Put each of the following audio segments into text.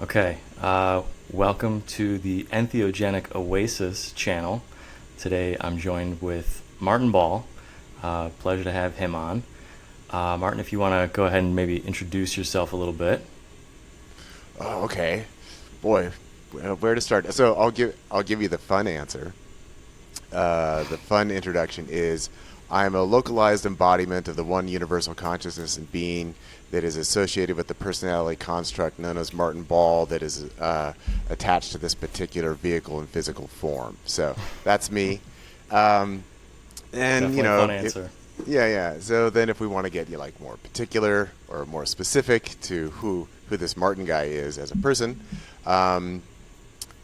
Okay, welcome to the Entheogenic Oasis channel. Today I'm joined with Martin Ball. Pleasure to have him on. Martin, if you want to go ahead and maybe introduce yourself a little bit. Oh, okay. Boy, where to start? So I'll give you the fun answer. The fun introduction is I am a localized embodiment of the one universal consciousness and being that is associated with the personality construct known as Martin Ball that is attached to this particular vehicle in physical form. So that's me. Um, and Definitely a fun answer. yeah. So then, if we want to get like more particular or more specific to who this Martin guy is as a person, um,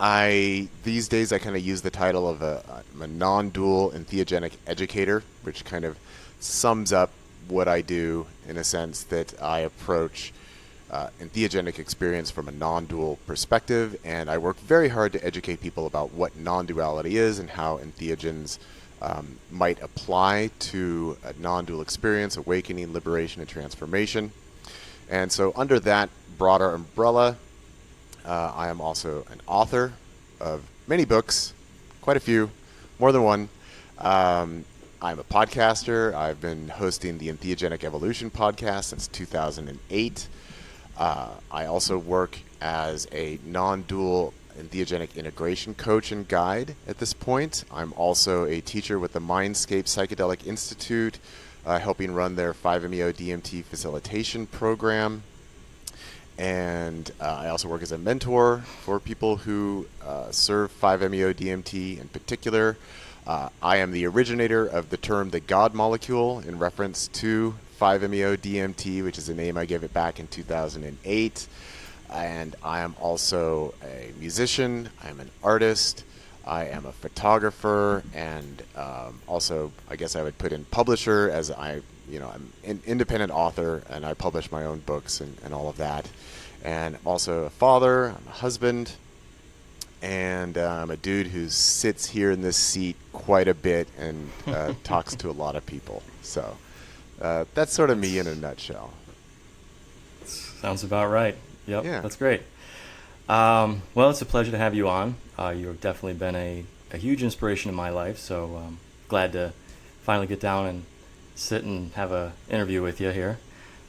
I these days I kind of use the title of I'm a non-dual entheogenic educator, which kind of sums up what I do in a sense that I approach entheogenic experience from a non-dual perspective, and I work very hard to educate people about what non-duality is and how entheogens might apply to a non-dual experience, awakening, liberation, and transformation. And so under that broader umbrella, I am also an author of many books, quite a few, more than one. I'm a podcaster. I've been hosting the Entheogenic Evolution podcast since 2008. I also work as a non-dual entheogenic integration coach and guide at this point. I'm also a teacher with the Mindscape Psychedelic Institute, helping run their 5-MeO DMT facilitation program. And I also work as a mentor for people who serve 5-MeO DMT in particular. I am the originator of the term the God molecule in reference to 5-MeO DMT, which is a name I gave it back in 2008. And I am also a musician. I'm an artist. I am a photographer, and also, I guess I would put in publisher, as I'm an independent author, and I publish my own books and all of that. And I'm also a father. I'm a husband, and I'm a dude who sits here in this seat quite a bit and talks to a lot of people. So that's sort of me in a nutshell. Sounds about right. Yep, Yeah. that's great. Well, it's a pleasure to have you on. You've definitely been a huge inspiration in my life, so glad to finally get down and sit and have an interview with you here.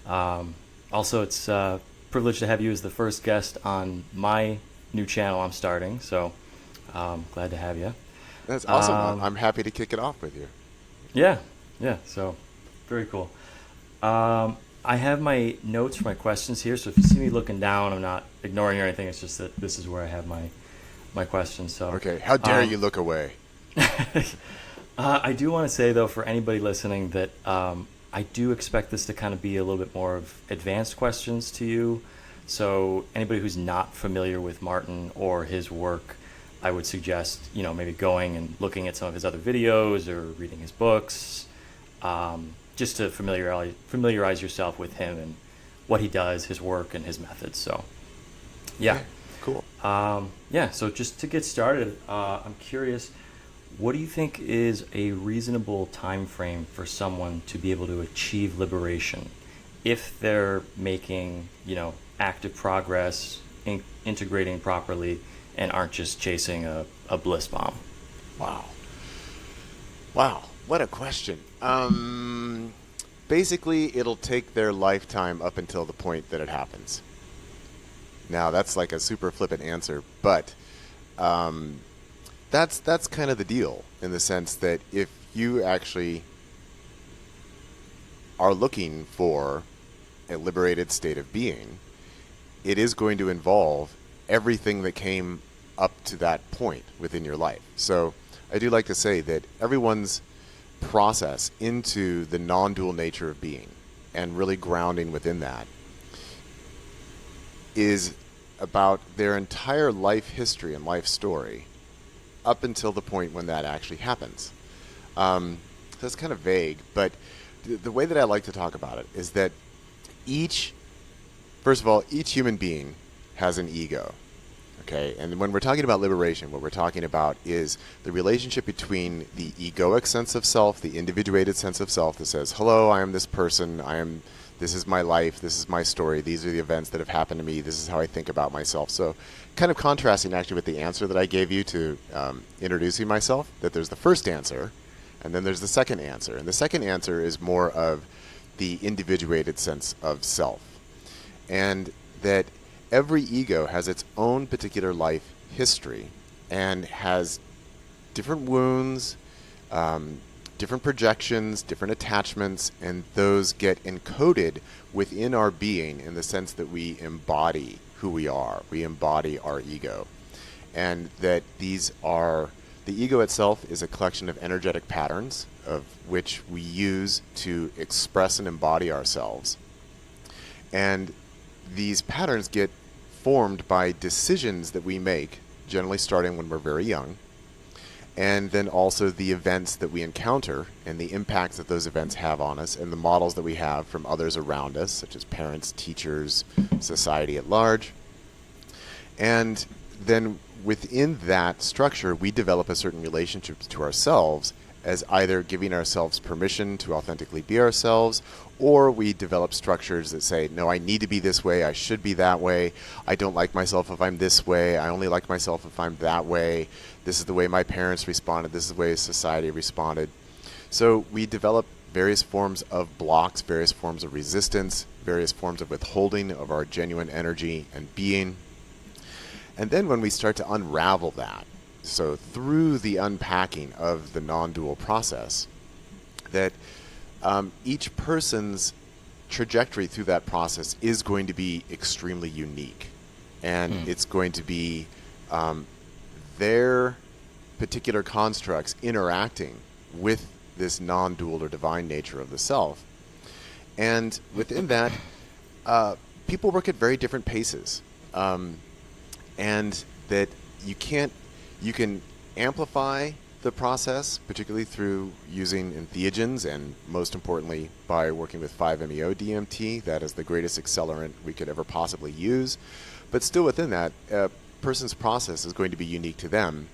Also, it's a privilege to have you as the first guest on my new channel I'm starting, so glad to have you. That's awesome. Um, I'm happy to kick it off with you. yeah, yeah, so very cool. I have my notes for my questions here, so if you see me looking down, I'm not ignoring or anything. It's just that this is where I have my questions. So, Okay, how dare you look away? I do want to say, though, for anybody listening, that I do expect this to kind of be a little bit more of advanced questions to you. So, anybody who's not familiar with Martin or his work, I would suggest, maybe going and looking at some of his other videos or reading his books. Just to familiarize yourself with him and what he does, his work, and his methods. So, yeah. Okay, cool. Yeah, so just to get started, I'm curious, what do you think is a reasonable time frame for someone to be able to achieve liberation if they're making, active progress, integrating properly, and aren't just chasing a bliss bomb? Wow. Wow, what a question. Basically, it'll take their lifetime up until the point that it happens. Now, that's like a super flippant answer, but that's kind of the deal in the sense that if you actually are looking for a liberated state of being, it is going to involve everything that came up to that point within your life. So I do like to say that everyone's process into the non-dual nature of being and really grounding within that is about their entire life history and life story up until the point when that actually happens. So it's kind of vague, but the way that I like to talk about it is that first of all, each human being has an ego. Okay, and when we're talking about liberation, what we're talking about is the relationship between the egoic sense of self, the individuated sense of self that says, hello, I am this person, I am this is my life, this is my story, these are the events that have happened to me, this is how I think about myself. So kind of contrasting actually with the answer that I gave you to introducing myself, that there's the first answer, and then there's the second answer. And the second answer is more of the individuated sense of self. And that every ego has its own particular life history and has different wounds, different projections, different attachments, and those get encoded within our being in the sense that we embody who we are. We embody our ego. And that these are, the ego itself is a collection of energetic patterns of which we use to express and embody ourselves. And these patterns get formed by decisions that we make, generally starting when we're very young, and then also the events that we encounter and the impacts that those events have on us and the models that we have from others around us, such as parents, teachers, society at large. And then within that structure, we develop a certain relationship to ourselves as either giving ourselves permission to authentically be ourselves, or we develop structures that say, no, I need to be this way, I should be that way, I don't like myself if I'm this way, I only like myself if I'm that way, this is the way my parents responded, this is the way society responded. So we develop various forms of blocks, various forms of resistance, various forms of withholding of our genuine energy and being. And then when we start to unravel that, so through the unpacking of the non-dual process, that each person's trajectory through that process is going to be extremely unique. And it's going to be their particular constructs interacting with this non-dual or divine nature of the self. And within that, people work at very different paces. And that you can amplify the process, particularly through using entheogens and most importantly by working with 5-MeO DMT. That is the greatest accelerant we could ever possibly use. But still within that, a person's process is going to be unique to them.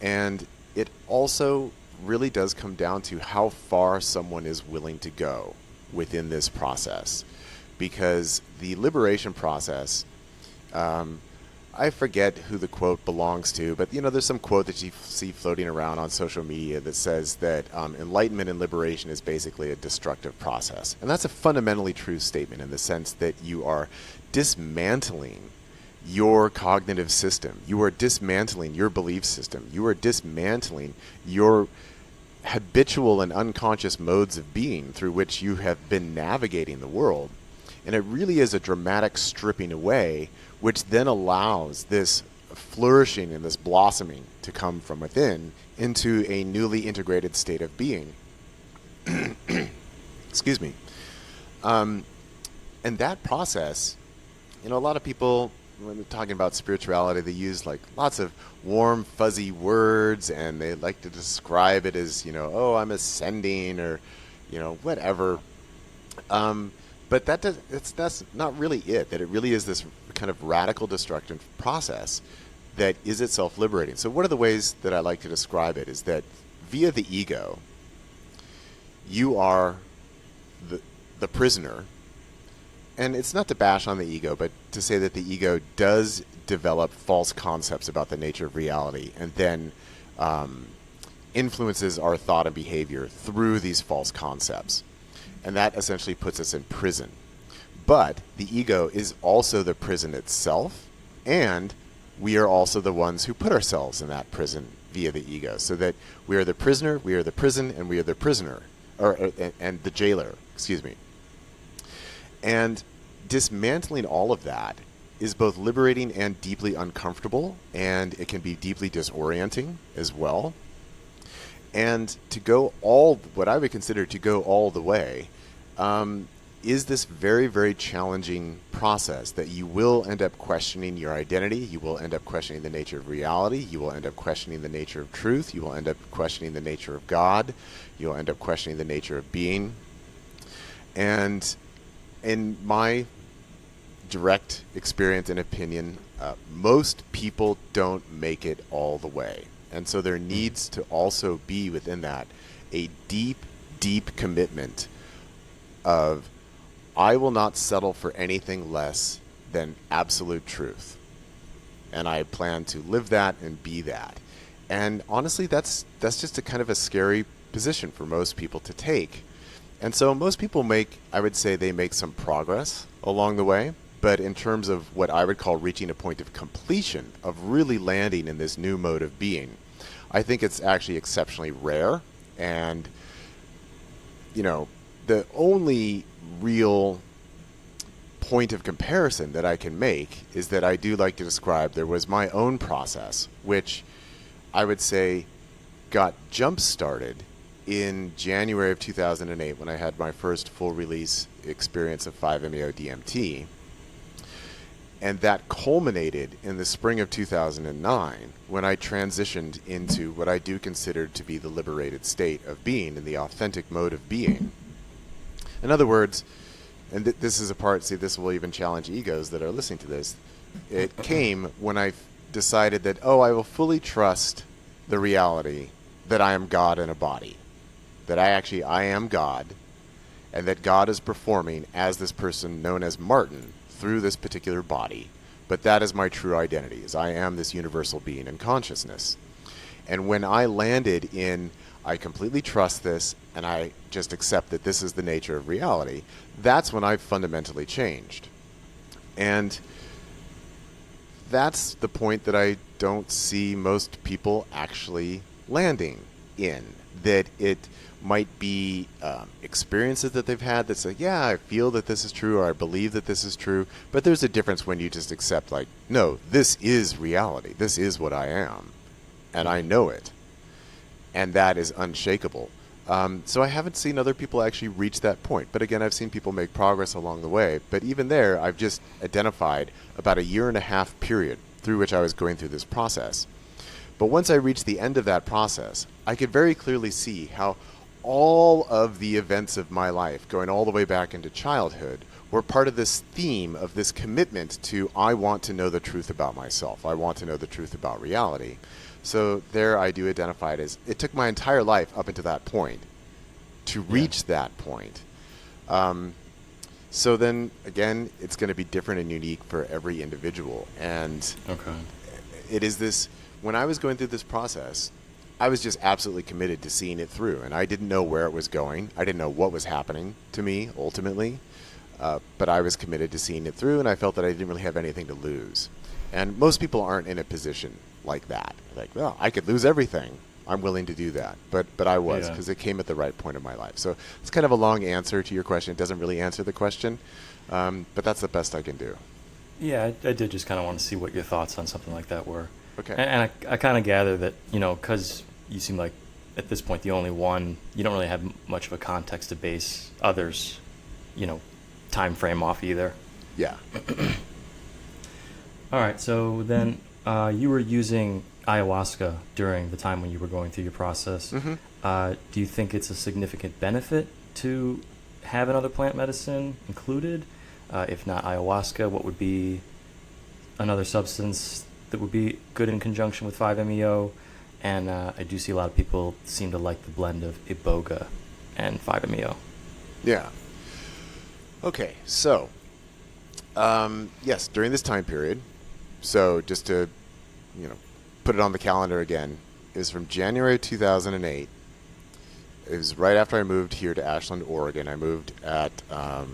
And it also really does come down to how far someone is willing to go within this process. Because the liberation process, I forget who the quote belongs to, but there's some quote that you see floating around on social media that says that enlightenment and liberation is basically a destructive process. And that's a fundamentally true statement in the sense that you are dismantling your cognitive system. You are dismantling your belief system. You are dismantling your habitual and unconscious modes of being through which you have been navigating the world. And it really is a dramatic stripping away, which then allows this flourishing and this blossoming to come from within into a newly integrated state of being. Excuse me. And that process, a lot of people, when they're talking about spirituality, they use like lots of warm, fuzzy words, and they like to describe it as, oh, I'm ascending, or, whatever. But that's not really it. That it really is this kind of radical destructive process that is itself liberating. So one of the ways that I like to describe it is that via the ego, you are the prisoner. And it's not to bash on the ego, but to say that the ego does develop false concepts about the nature of reality and then influences our thought and behavior through these false concepts. And that essentially puts us in prison. But the ego is also the prison itself, and we are also the ones who put ourselves in that prison via the ego. So that we are the prisoner, we are the prison, and we are the prisoner, and the jailer, excuse me. And dismantling all of that is both liberating and deeply uncomfortable, and it can be deeply disorienting as well. And to go what I would consider to go all the way, is this very, very challenging process that you will end up questioning your identity, you will end up questioning the nature of reality, you will end up questioning the nature of truth, you will end up questioning the nature of God, you'll end up questioning the nature of being. And in my direct experience and opinion, most people don't make it all the way. And so there needs to also be within that a deep, deep commitment of I will not settle for anything less than absolute truth. And I plan to live that and be that. And honestly, that's just a kind of a scary position for most people to take. And so most people I would say they make some progress along the way. But in terms of what I would call reaching a point of completion, of really landing in this new mode of being, I think it's actually exceptionally rare. And, the only real point of comparison that I can make is that I do like to describe there was my own process, which I would say got jump-started in January of 2008 when I had my first full release experience of 5-MeO DMT. And that culminated in the spring of 2009 when I transitioned into what I do consider to be the liberated state of being, in the authentic mode of being. In other words, and this is a part, see, this will even challenge egos that are listening to this. It came when I decided that, I will fully trust the reality that I am God in a body. That I am God, and that God is performing as this person known as Martin through this particular body. But that is my true identity, is I am this universal being in consciousness. And when I landed in, I completely trust this, and I just accept that this is the nature of reality, that's when I fundamentally changed. And that's the point that I don't see most people actually landing in. That it might be experiences that they've had that say, yeah, I feel that this is true, or I believe that this is true. But there's a difference when you just accept, like, no, this is reality. This is what I am. And I know it. And that is unshakable. So I haven't seen other people actually reach that point. But again, I've seen people make progress along the way. But even there, I've just identified about a 1.5 year period through which I was going through this process. But once I reached the end of that process, I could very clearly see how all of the events of my life, going all the way back into childhood, were part of this theme of this commitment to, I want to know the truth about myself. I want to know the truth about reality. So there I do identify it as, it took my entire life up until that point to reach that point. So then, again, it's going to be different and unique for every individual. And it is this, when I was going through this process, I was just absolutely committed to seeing it through. And I didn't know where it was going. I didn't know what was happening to me, ultimately. But I was committed to seeing it through, and I felt that I didn't really have anything to lose. And most people aren't in a position like that. Like, well, I could lose everything. I'm willing to do that. But I was, because it came at the right point in my life. So it's kind of a long answer to your question. It doesn't really answer the question, but that's the best I can do. Yeah, I did just kind of want to see what your thoughts on something like that were. Okay. And I kind of gather that, because you seem like, at this point, the only one, you don't really have much of a context to base others, time frame off either. Yeah. All right, so then you were using ayahuasca during the time when you were going through your process. Mm-hmm. Do you think it's a significant benefit to have another plant medicine included? If not ayahuasca, what would be another substance that would be good in conjunction with 5-MeO? And I do see a lot of people seem to like the blend of iboga and 5-MeO. Yeah. Okay, so, yes, during this time period, so just to, put it on the calendar again, it was from January 2008. It was right after I moved here to Ashland, Oregon. I moved at, I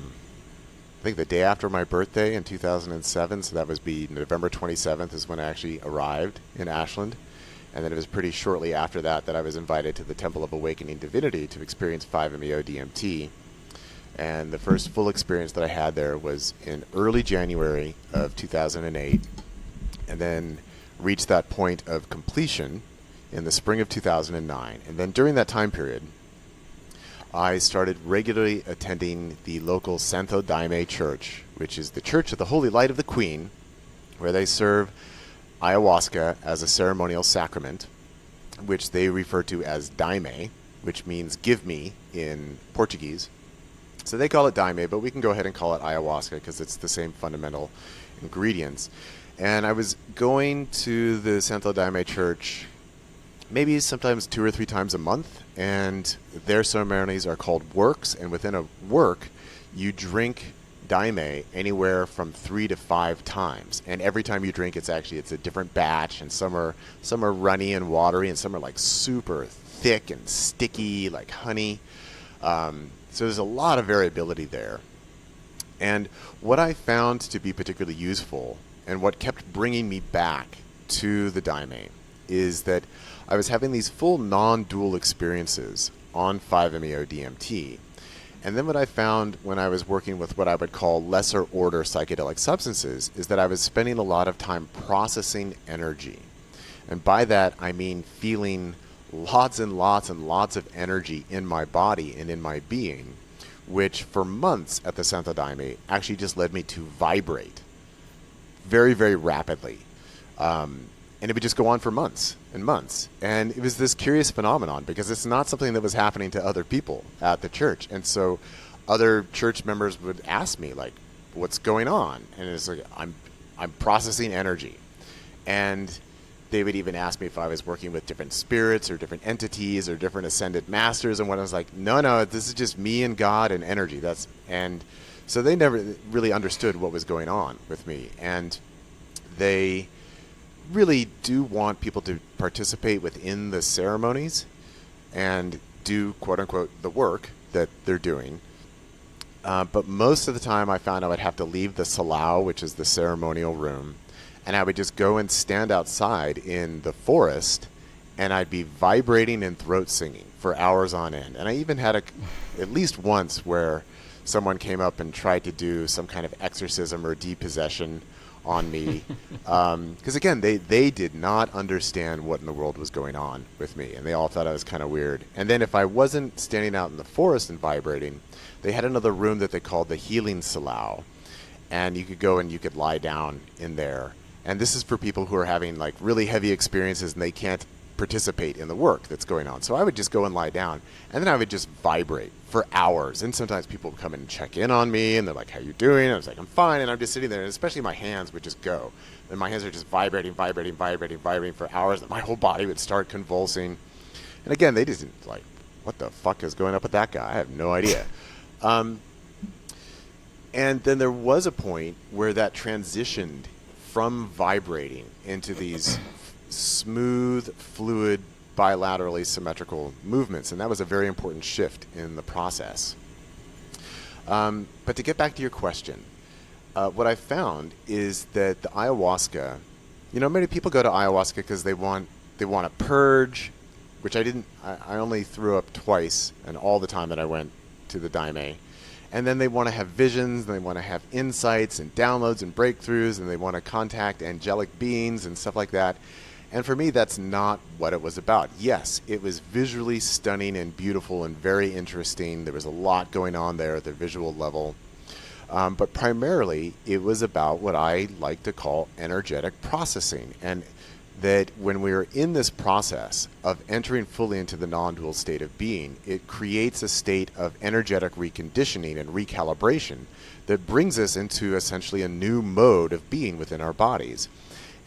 think the day after my birthday in 2007, so that was November 27th is when I actually arrived in Ashland. And then it was pretty shortly after that I was invited to the Temple of Awakening Divinity to experience 5-MeO DMT. And the first full experience that I had there was in early January of 2008, and then reached that point of completion in the spring of 2009. And then during that time period, I started regularly attending the local Santo Daime Church, which is the Church of the Holy Light of the Queen, where they serve ayahuasca as a ceremonial sacrament, which they refer to as daime, which means give me in Portuguese. So they call it daime, but we can go ahead and call it ayahuasca because it's the same fundamental ingredients. And I was going to the Santo Daime Church maybe sometimes 2 or 3 times a month, and their ceremonies are called works, and within a work you drink daime anywhere from 3 to 5 times, and every time you drink, it's a different batch, and some are runny and watery, and some are like super thick and sticky, like honey. So there's a lot of variability there. And what I found to be particularly useful, and what kept bringing me back to the daime, is that I was having these full non-dual experiences on 5-MeO-DMT. And then what I found when I was working with what I would call lesser order psychedelic substances is that I was spending a lot of time processing energy. And by that, I mean feeling lots and lots and lots of energy in my body and in my being, which for months at the Santo Daime actually just led me to vibrate very, very rapidly. And it would just go on for months and months. And it was this curious phenomenon because it's not something that was happening to other people at the church. And so other church members would ask me, like, what's going on? And it's like, I'm processing energy. And they would even ask me if I was working with different spirits or different entities or different ascended masters. And when I was like, no, this is just me and God and energy. And so they never really understood what was going on with me. And they really do want people to participate within the ceremonies and do, quote unquote, the work that they're doing. But most of the time I found I would have to leave the salao, which is the ceremonial room, and I would just go and stand outside in the forest, and I'd be vibrating and throat singing for hours on end. And I even had at least once where someone came up and tried to do some kind of exorcism or depossession on me, because again, they did not understand what in the world was going on with me, and they all thought I was kind of weird. And then if I wasn't standing out in the forest and vibrating, they had another room that they called the healing salao, and you could go and you could lie down in there. And this is for people who are having like really heavy experiences and they can't participate in the work that's going on. So I would just go and lie down, and then I would just vibrate for hours. And sometimes people would come in and check in on me, and they're like, how you doing? And I was like, I'm fine. And I'm just sitting there, and especially my hands would just go. And my hands are just vibrating for hours, and my whole body would start convulsing. And again, they just didn't like, what the fuck is going up with that guy? I have no idea. And then there was a point where that transitioned from vibrating into these smooth, fluid, bilaterally symmetrical movements, and that was a very important shift in the process. But to get back to your question, what I found is that the ayahuasca, many people go to ayahuasca because they want to purge, which I didn't. I only threw up twice, and all the time that I went to the daime. And then they want to have visions, and they want to have insights and downloads and breakthroughs, and they want to contact angelic beings and stuff like that. And for me, that's not what it was about. Yes, it was visually stunning and beautiful and very interesting. There was a lot going on there at the visual level. But primarily, it was about what I like to call energetic processing. And that when we are in this process of entering fully into the non-dual state of being, it creates a state of energetic reconditioning and recalibration that brings us into essentially a new mode of being within our bodies.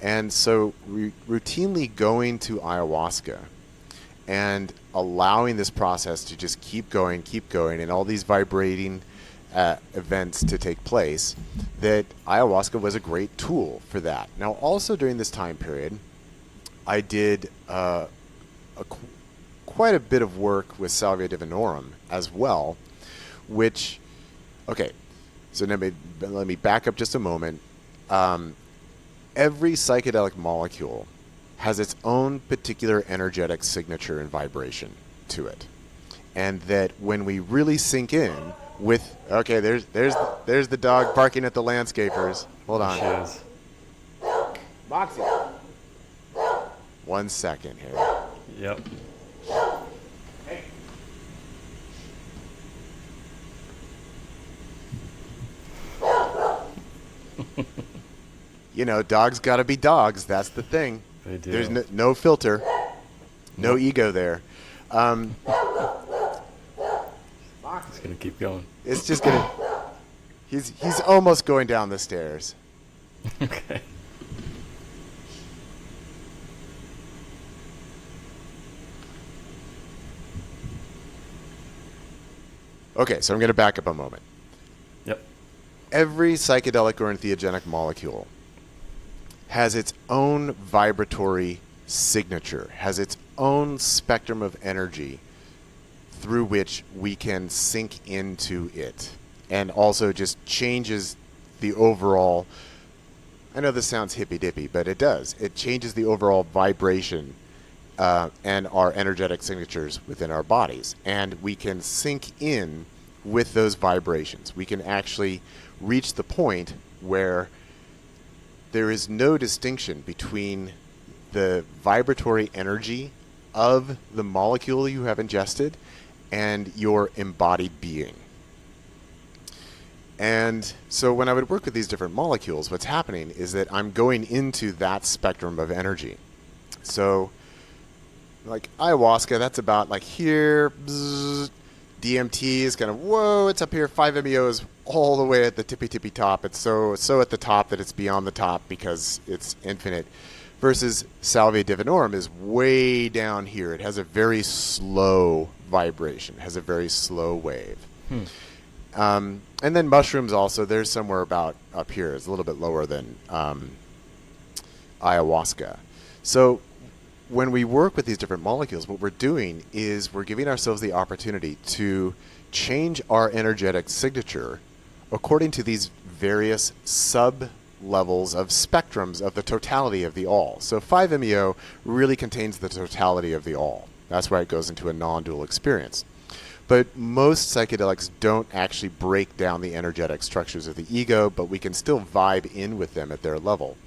And so routinely going to ayahuasca and allowing this process to just keep going, and all these vibrating events to take place, that ayahuasca was a great tool for that. Now, also during this time period, I did quite a bit of work with Salvia divinorum as well, which, okay, so let me back up just a moment. Every psychedelic molecule has its own particular energetic signature and vibration to it. And that when we really sink in with, okay, there's the dog barking at the landscapers. Hold on. There she is. Moxie. 1 second here. Yep. Hey. Dogs got to be dogs. That's the thing. They do. There's no filter, no ego there. It's gonna keep going. It's just gonna. He's almost going down the stairs. Okay. Okay, so I'm going to back up a moment. every psychedelic or entheogenic molecule has its own vibratory signature, has its own spectrum of energy through which we can sink into it, and also just changes the overall, I know this sounds hippy-dippy, but it does. It changes the overall vibration and our energetic signatures within our bodies. And we can sink in with those vibrations. We can actually reach the point where there is no distinction between the vibratory energy of the molecule you have ingested and your embodied being. And so when I would work with these different molecules, what's happening is that I'm going into that spectrum of energy. So like ayahuasca, that's about like here, bzz, DMT is kind of, whoa, it's up here. 5-MeO is all the way at the tippy top. It's so at the top that it's beyond the top because it's infinite. Versus Salvia divinorum is way down here. It has a very slow vibration, has a very slow wave. And then mushrooms also, there's somewhere about up here. It's a little bit lower than ayahuasca. So when we work with these different molecules, what we're doing is we're giving ourselves the opportunity to change our energetic signature according to these various sub-levels of spectrums of the totality of the all. So 5-MeO really contains the totality of the all. That's why it goes into a non-dual experience. But most psychedelics don't actually break down the energetic structures of the ego, but we can still vibe in with them at their level.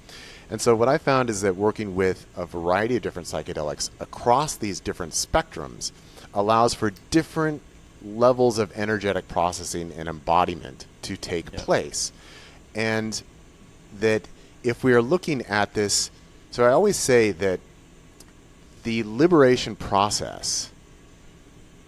And so what I found is that working with a variety of different psychedelics across these different spectrums allows for different levels of energetic processing and embodiment to take place. And that if we are looking at this, so I always say that the liberation process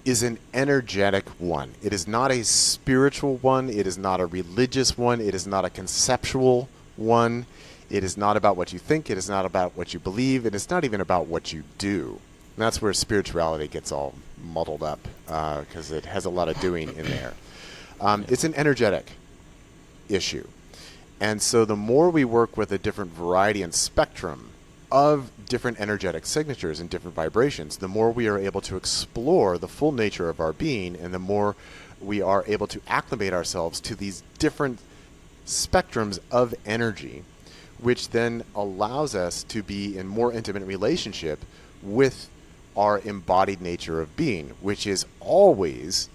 is an energetic one. It is not a spiritual one. It is not a religious one. It is not a conceptual one. It is not about what you think. It is not about what you believe. It is not even about what you do. And that's where spirituality gets all muddled up because it has a lot of doing in there. It's an energetic issue. And so the more we work with a different variety and spectrum of different energetic signatures and different vibrations, the more we are able to explore the full nature of our being, and the more we are able to acclimate ourselves to these different spectrums of energy, which then allows us to be in more intimate relationship with our embodied nature of being, which is always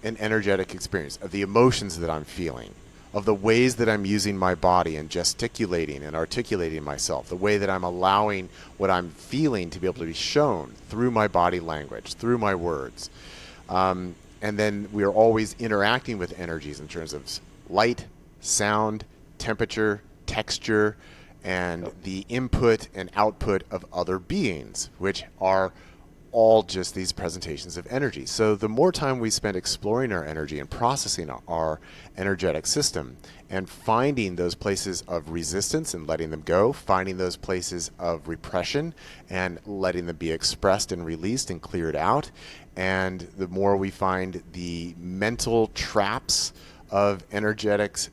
an energetic experience of the emotions that I'm feeling, of the ways that I'm using my body and gesticulating and articulating myself, the way that I'm allowing what I'm feeling to be able to be shown through my body language, through my words. And then we are always interacting with energies in terms of light, sound, temperature, texture, and the input and output of other beings, which are all just these presentations of energy. So the more time we spend exploring our energy and processing our energetic system and finding those places of resistance and letting them go, finding those places of repression and letting them be expressed and released and cleared out, and the more we find the mental traps of energetics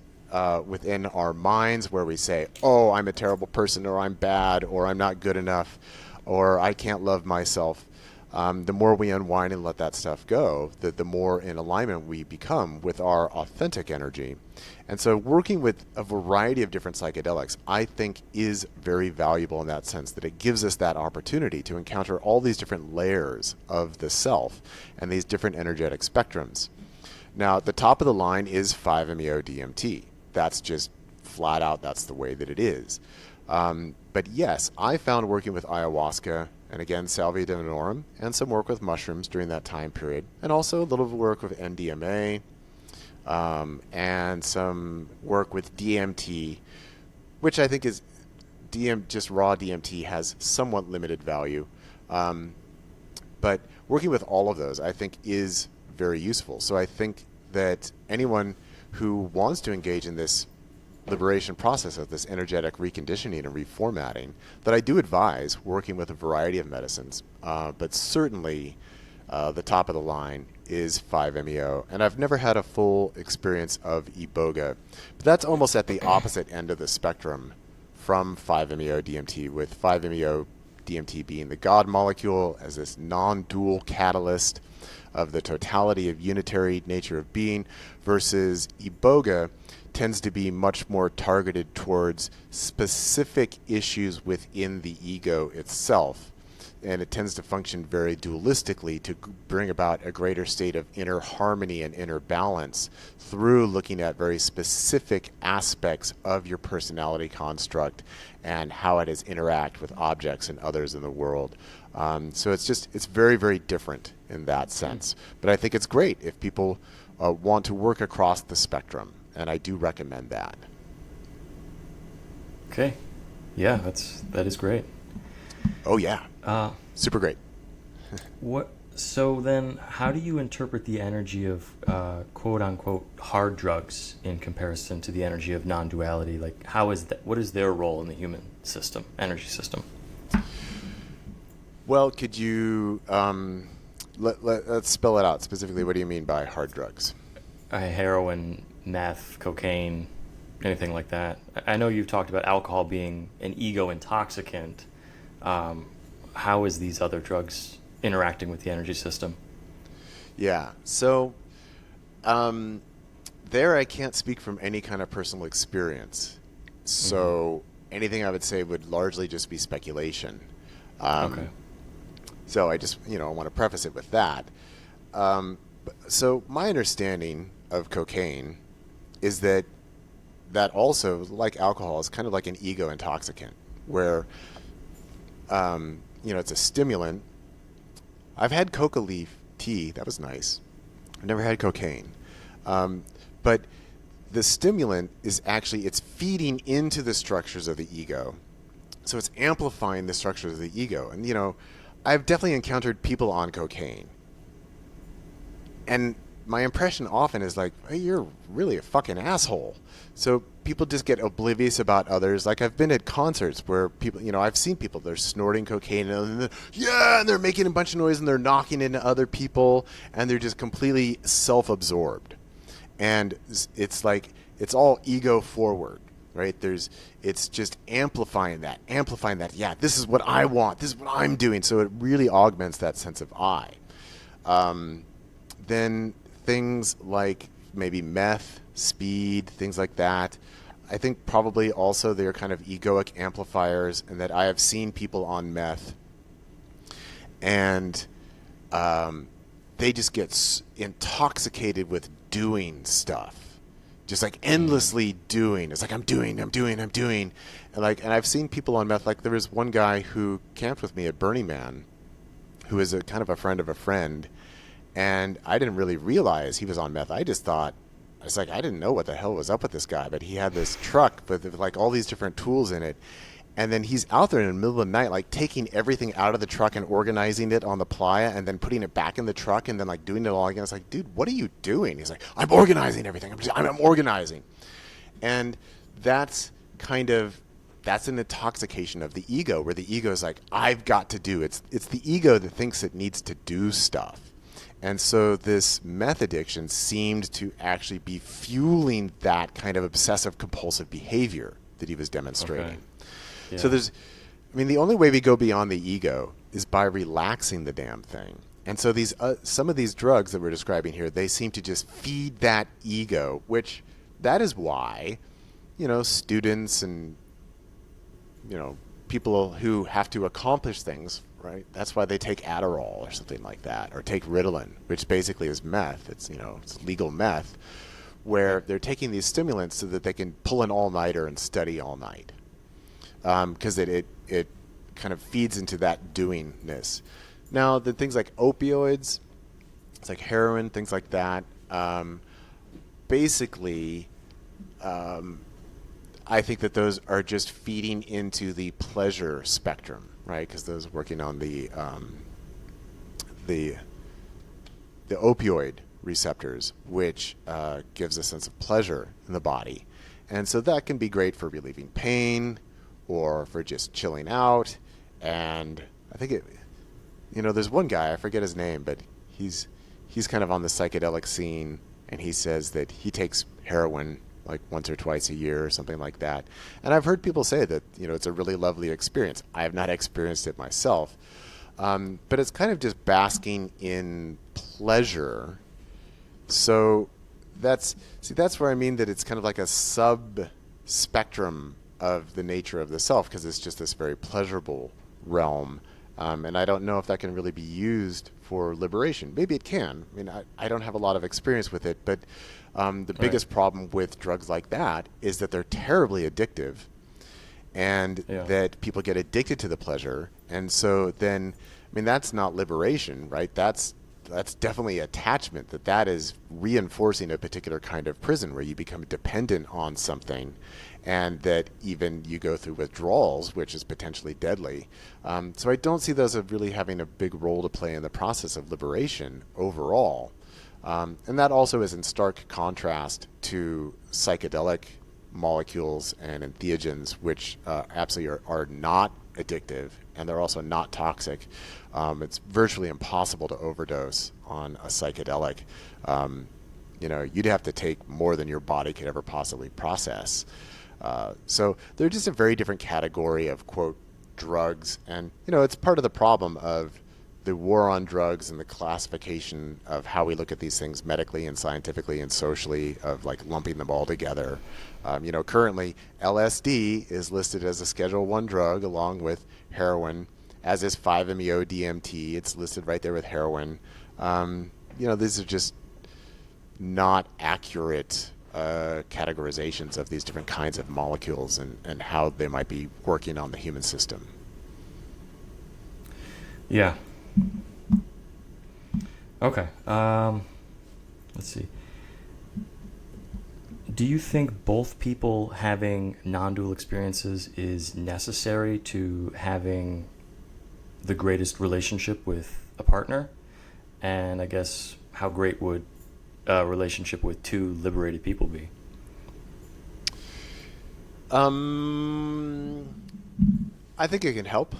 within our minds where we say, oh, I'm a terrible person, or I'm bad, or I'm not good enough, or I can't love myself, the more we unwind and let that stuff go, the more in alignment we become with our authentic energy. And so working with a variety of different psychedelics, I think, is very valuable in that sense, that it gives us that opportunity to encounter all these different layers of the self and these different energetic spectrums. Now, at the top of the line is 5-MeO DMT. That's just flat out, that's the way that it is. But yes, I found working with ayahuasca, and again, Salvia divinorum, and some work with mushrooms during that time period, and also a little work with NDMA, and some work with DMT, which I think is just raw DMT has somewhat limited value. But working with all of those, I think, is very useful. So I think that anyone who wants to engage in this liberation process of this energetic reconditioning and reformatting, that I do advise working with a variety of medicines, but certainly The top of the line is 5-MeO, and I've never had a full experience of iboga, but that's almost at the opposite end of the spectrum from 5-MeO DMT, with 5-MeO DMT being the God molecule as this non-dual catalyst of the totality of unitary nature of being, versus iboga tends to be much more targeted towards specific issues within the ego itself. And it tends to function very dualistically to bring about a greater state of inner harmony and inner balance through looking at very specific aspects of your personality construct and how it is interact with objects and others in the world. So it's very, very different in that sense. But I think it's great if people want to work across the spectrum, and I do recommend that. Okay. Yeah, that is great. Oh, yeah. Super great. So then, how do you interpret the energy of quote-unquote hard drugs in comparison to the energy of non-duality? Like, what is their role in the human system, energy system? Well, could you let's spell it out specifically? What do you mean by hard drugs? Heroin, meth, cocaine, anything like that. I know you've talked about alcohol being an ego intoxicant. How is these other drugs interacting with the energy system? Yeah. So there I can't speak from any kind of personal experience. So anything I would say would largely just be speculation. Okay. So I just, I want to preface it with that. So my understanding of cocaine is that also, like alcohol, is kind of like an ego intoxicant, where it's a stimulant. I've had coca leaf tea. That was nice. I've never had cocaine. But the stimulant is actually, it's feeding into the structures of the ego. So it's amplifying the structures of the ego. And, I've definitely encountered people on cocaine. And my impression often is like, hey, you're really a fucking asshole. So people just get oblivious about others. Like, I've been at concerts where people, I've seen people, they're snorting cocaine and they're making a bunch of noise and they're knocking into other people and they're just completely self-absorbed. And it's like, it's all ego forward, right? It's just amplifying that. Yeah, this is what I want. This is what I'm doing. So it really augments that sense of I. Then things like maybe meth, speed, things like that. I think probably also they're kind of egoic amplifiers, and that I have seen people on meth and they just get intoxicated with doing stuff, just like endlessly doing. It's like I'm doing, and I've seen people on meth. Like, there was one guy who camped with me at Burning Man, who is a kind of a friend of a friend, and I didn't really realize he was on meth. I just thought, I didn't know what the hell was up with this guy, but he had this truck with like all these different tools in it. And then he's out there in the middle of the night, like taking everything out of the truck and organizing it on the playa and then putting it back in the truck and then like doing it all again. It's like, dude, what are you doing? He's like, I'm organizing everything. I'm organizing. And that's an intoxication of the ego, where the ego is like, I've got to do. It's the ego that thinks it needs to do stuff. And so this meth addiction seemed to actually be fueling that kind of obsessive compulsive behavior that he was demonstrating. Okay. Yeah. So the only way we go beyond the ego is by relaxing the damn thing. And so these some of these drugs that we're describing here, they seem to just feed that ego, which that is why, students and, people who have to accomplish things, right? That's why they take Adderall or something like that, or take Ritalin, which basically is meth. It's legal meth, where they're taking these stimulants so that they can pull an all-nighter and study all night, because it kind of feeds into that doingness. Now, the things like opioids, it's like heroin, things like that. Basically, I think that those are just feeding into the pleasure spectrum, right? Because those working on the opioid receptors, which gives a sense of pleasure in the body, and so that can be great for relieving pain or for just chilling out. And I think there's one guy, I forget his name, but he's kind of on the psychedelic scene, and he says that he takes heroin like once or twice a year or something like that. And I've heard people say that, it's a really lovely experience. I have not experienced it myself, but it's kind of just basking in pleasure. So that's where I mean that it's kind of like a sub spectrum of the nature of the self, because it's just this very pleasurable realm. And I don't know if that can really be used for liberation. Maybe it can. I mean, I don't have a lot of experience with it, but the biggest problem with drugs like that is that they're terribly addictive, and that people get addicted to the pleasure. And so then, I mean, that's not liberation, right? That's definitely attachment. That is reinforcing a particular kind of prison where you become dependent on something, and that even you go through withdrawals, which is potentially deadly. So I don't see those as really having a big role to play in the process of liberation overall. And that also is in stark contrast to psychedelic molecules and entheogens, which absolutely are not addictive, and they're also not toxic. It's virtually impossible to overdose on a psychedelic. You'd have to take more than your body could ever possibly process. So they're just a very different category of, quote, drugs. And, it's part of the problem of the war on drugs and the classification of how we look at these things medically and scientifically and socially, of like lumping them all together. Currently LSD is listed as a Schedule 1 drug along with heroin, as is 5-MeO DMT. It's listed right there with heroin. These are just not accurate categorizations of these different kinds of molecules and how they might be working on the human system. Yeah. Okay. Let's see. Do you think both people having non-dual experiences is necessary to having the greatest relationship with a partner? And I guess how great would a relationship with two liberated people be? I think it can help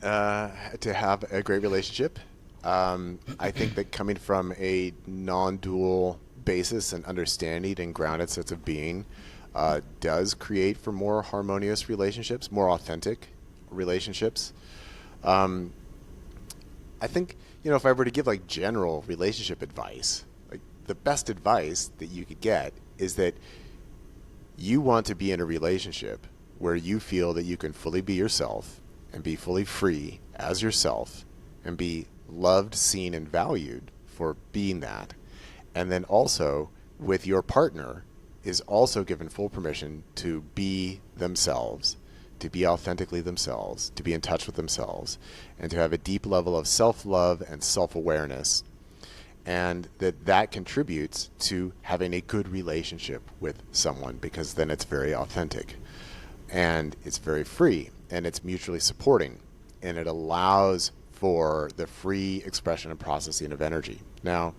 to have a great relationship. I think that coming from a non-dual basis and understanding and grounded sense of being does create for more harmonious relationships, more authentic relationships. I think, if I were to give like general relationship advice, like the best advice that you could get is that you want to be in a relationship where you feel that you can fully be yourself and be fully free as yourself and be loved, seen, and valued for being that. And then also with your partner is also given full permission to be themselves, to be authentically themselves, to be in touch with themselves, and to have a deep level of self-love and self-awareness. And that contributes to having a good relationship with someone, because then it's very authentic and it's very free and it's mutually supporting, and it allows for the free expression and processing of energy. Now,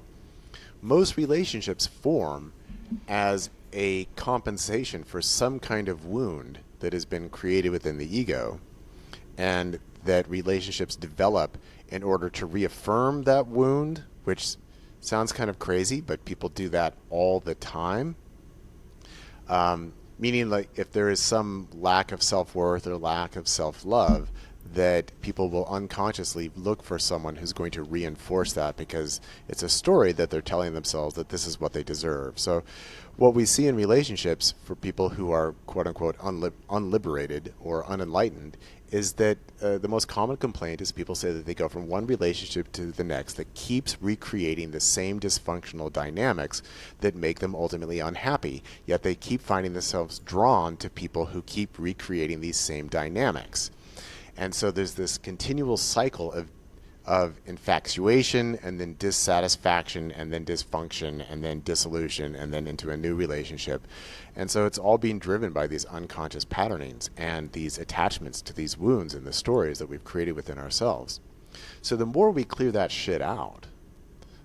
most relationships form as a compensation for some kind of wound that has been created within the ego, and that relationships develop in order to reaffirm that wound, which sounds kind of crazy, but people do that all the time. Meaning, like, if there is some lack of self-worth or lack of self-love, that people will unconsciously look for someone who's going to reinforce that, because it's a story that they're telling themselves that this is what they deserve. So what we see in relationships for people who are quote-unquote unliberated or unenlightened is that the most common complaint is people say that they go from one relationship to the next that keeps recreating the same dysfunctional dynamics that make them ultimately unhappy, yet they keep finding themselves drawn to people who keep recreating these same dynamics. And so there's this continual cycle of infatuation, and then dissatisfaction, and then dysfunction, and then dissolution, and then into a new relationship. And so it's all being driven by these unconscious patternings and these attachments to these wounds and the stories that we've created within ourselves. So the more we clear that shit out,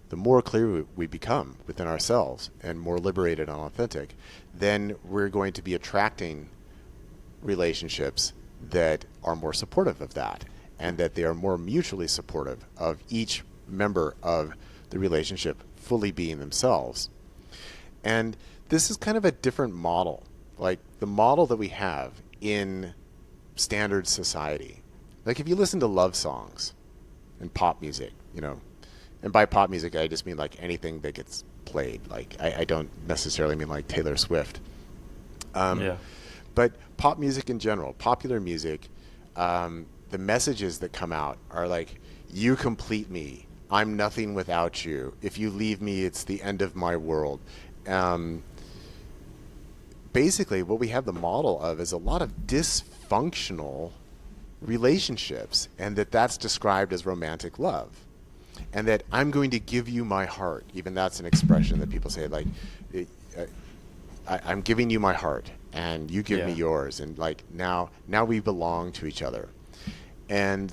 the more clear we become within ourselves and more liberated and authentic, then we're going to be attracting relationships that are more supportive of that, and that they are more mutually supportive of each member of the relationship fully being themselves. And this is kind of a different model, like the model that we have in standard society. Like if you listen to love songs and pop music, and by pop music I just mean like anything that gets played. Like I don't necessarily mean like Taylor Swift. Yeah. But pop music in general, popular music, the messages that come out are like, you complete me. I'm nothing without you. If you leave me, it's the end of my world. Basically, what we have the model of is a lot of dysfunctional relationships, and that's described as romantic love. And that I'm going to give you my heart. Even that's an expression that people say, like, I'm giving you my heart, and you give me yours, and like now we belong to each other. And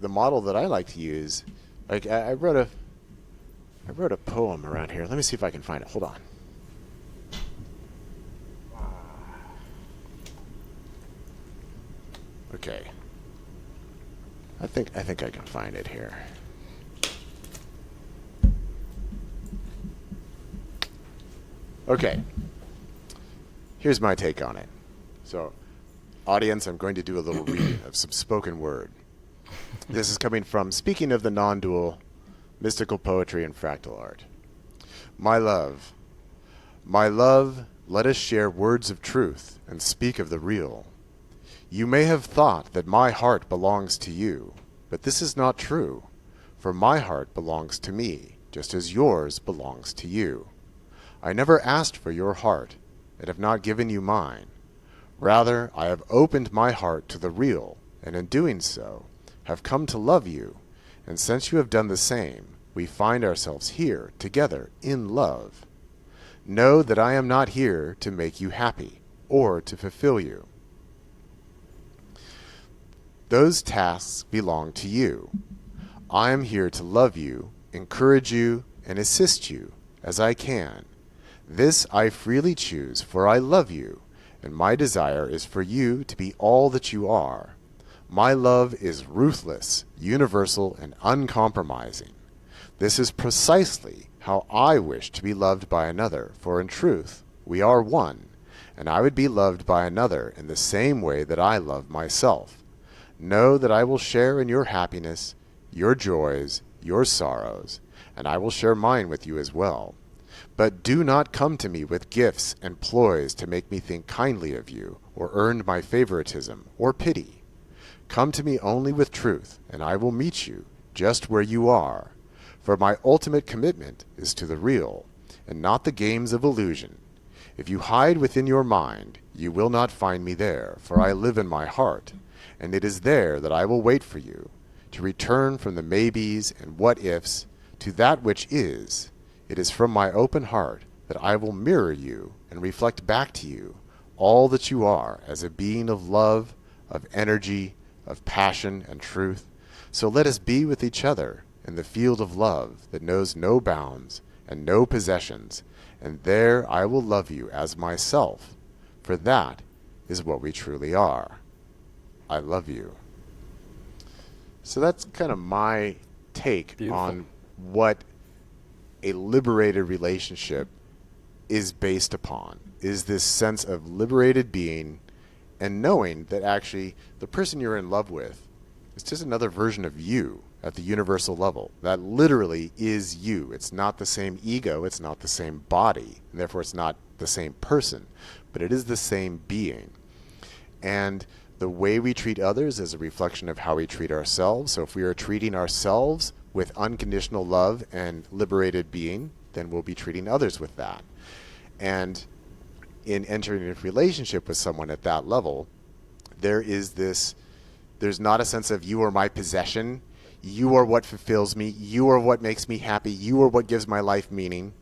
the model that I like to use, like I wrote a poem around here. Let me see if I can find it. Hold on. Okay. I think I can find it here. Okay. Here's my take on it. So, audience, I'm going to do a little reading of some spoken word. This is coming from Speaking of the Non-Dual, Mystical Poetry and Fractal Art. My love, let us share words of truth and speak of the real. You may have thought that my heart belongs to you, but this is not true, for my heart belongs to me, just as yours belongs to you. I never asked for your heart, and have not given you mine. Rather, I have opened my heart to the real, and in doing so, have come to love you, and since you have done the same, we find ourselves here together in love. Know that I am not here to make you happy, or to fulfill you. Those tasks belong to you. I am here to love you, encourage you, and assist you as I can. This I freely choose, for I love you, and my desire is for you to be all that you are. My love is ruthless, universal, and uncompromising. This is precisely how I wish to be loved by another, for in truth, we are one, and I would be loved by another in the same way that I love myself. Know that I will share in your happiness, your joys, your sorrows, and I will share mine with you as well. But do not come to me with gifts and ploys to make me think kindly of you, or earn my favoritism, or pity. Come to me only with truth, and I will meet you just where you are. For my ultimate commitment is to the real, and not the games of illusion. If you hide within your mind, you will not find me there, for I live in my heart, and it is there that I will wait for you, to return from the maybes and what-ifs to that which is. It is from my open heart that I will mirror you and reflect back to you all that you are as a being of love, of energy, of passion and truth. So let us be with each other in the field of love that knows no bounds and no possessions, and there I will love you as myself, for that is what we truly are. I love you. So that's kind of my take on what a liberated relationship is based upon, is this sense of liberated being and knowing that actually the person you're in love with is just another version of you at the universal level. That literally is you. It's not the same ego, it's not the same body, and therefore it's not the same person, but it is the same being. And the way we treat others is a reflection of how we treat ourselves. So if we are treating ourselves with unconditional love and liberated being, then we'll be treating others with that. And in entering into a relationship with someone at that level, there's not a sense of you are my possession, you are what fulfills me, you are what makes me happy, you are what gives my life meaning,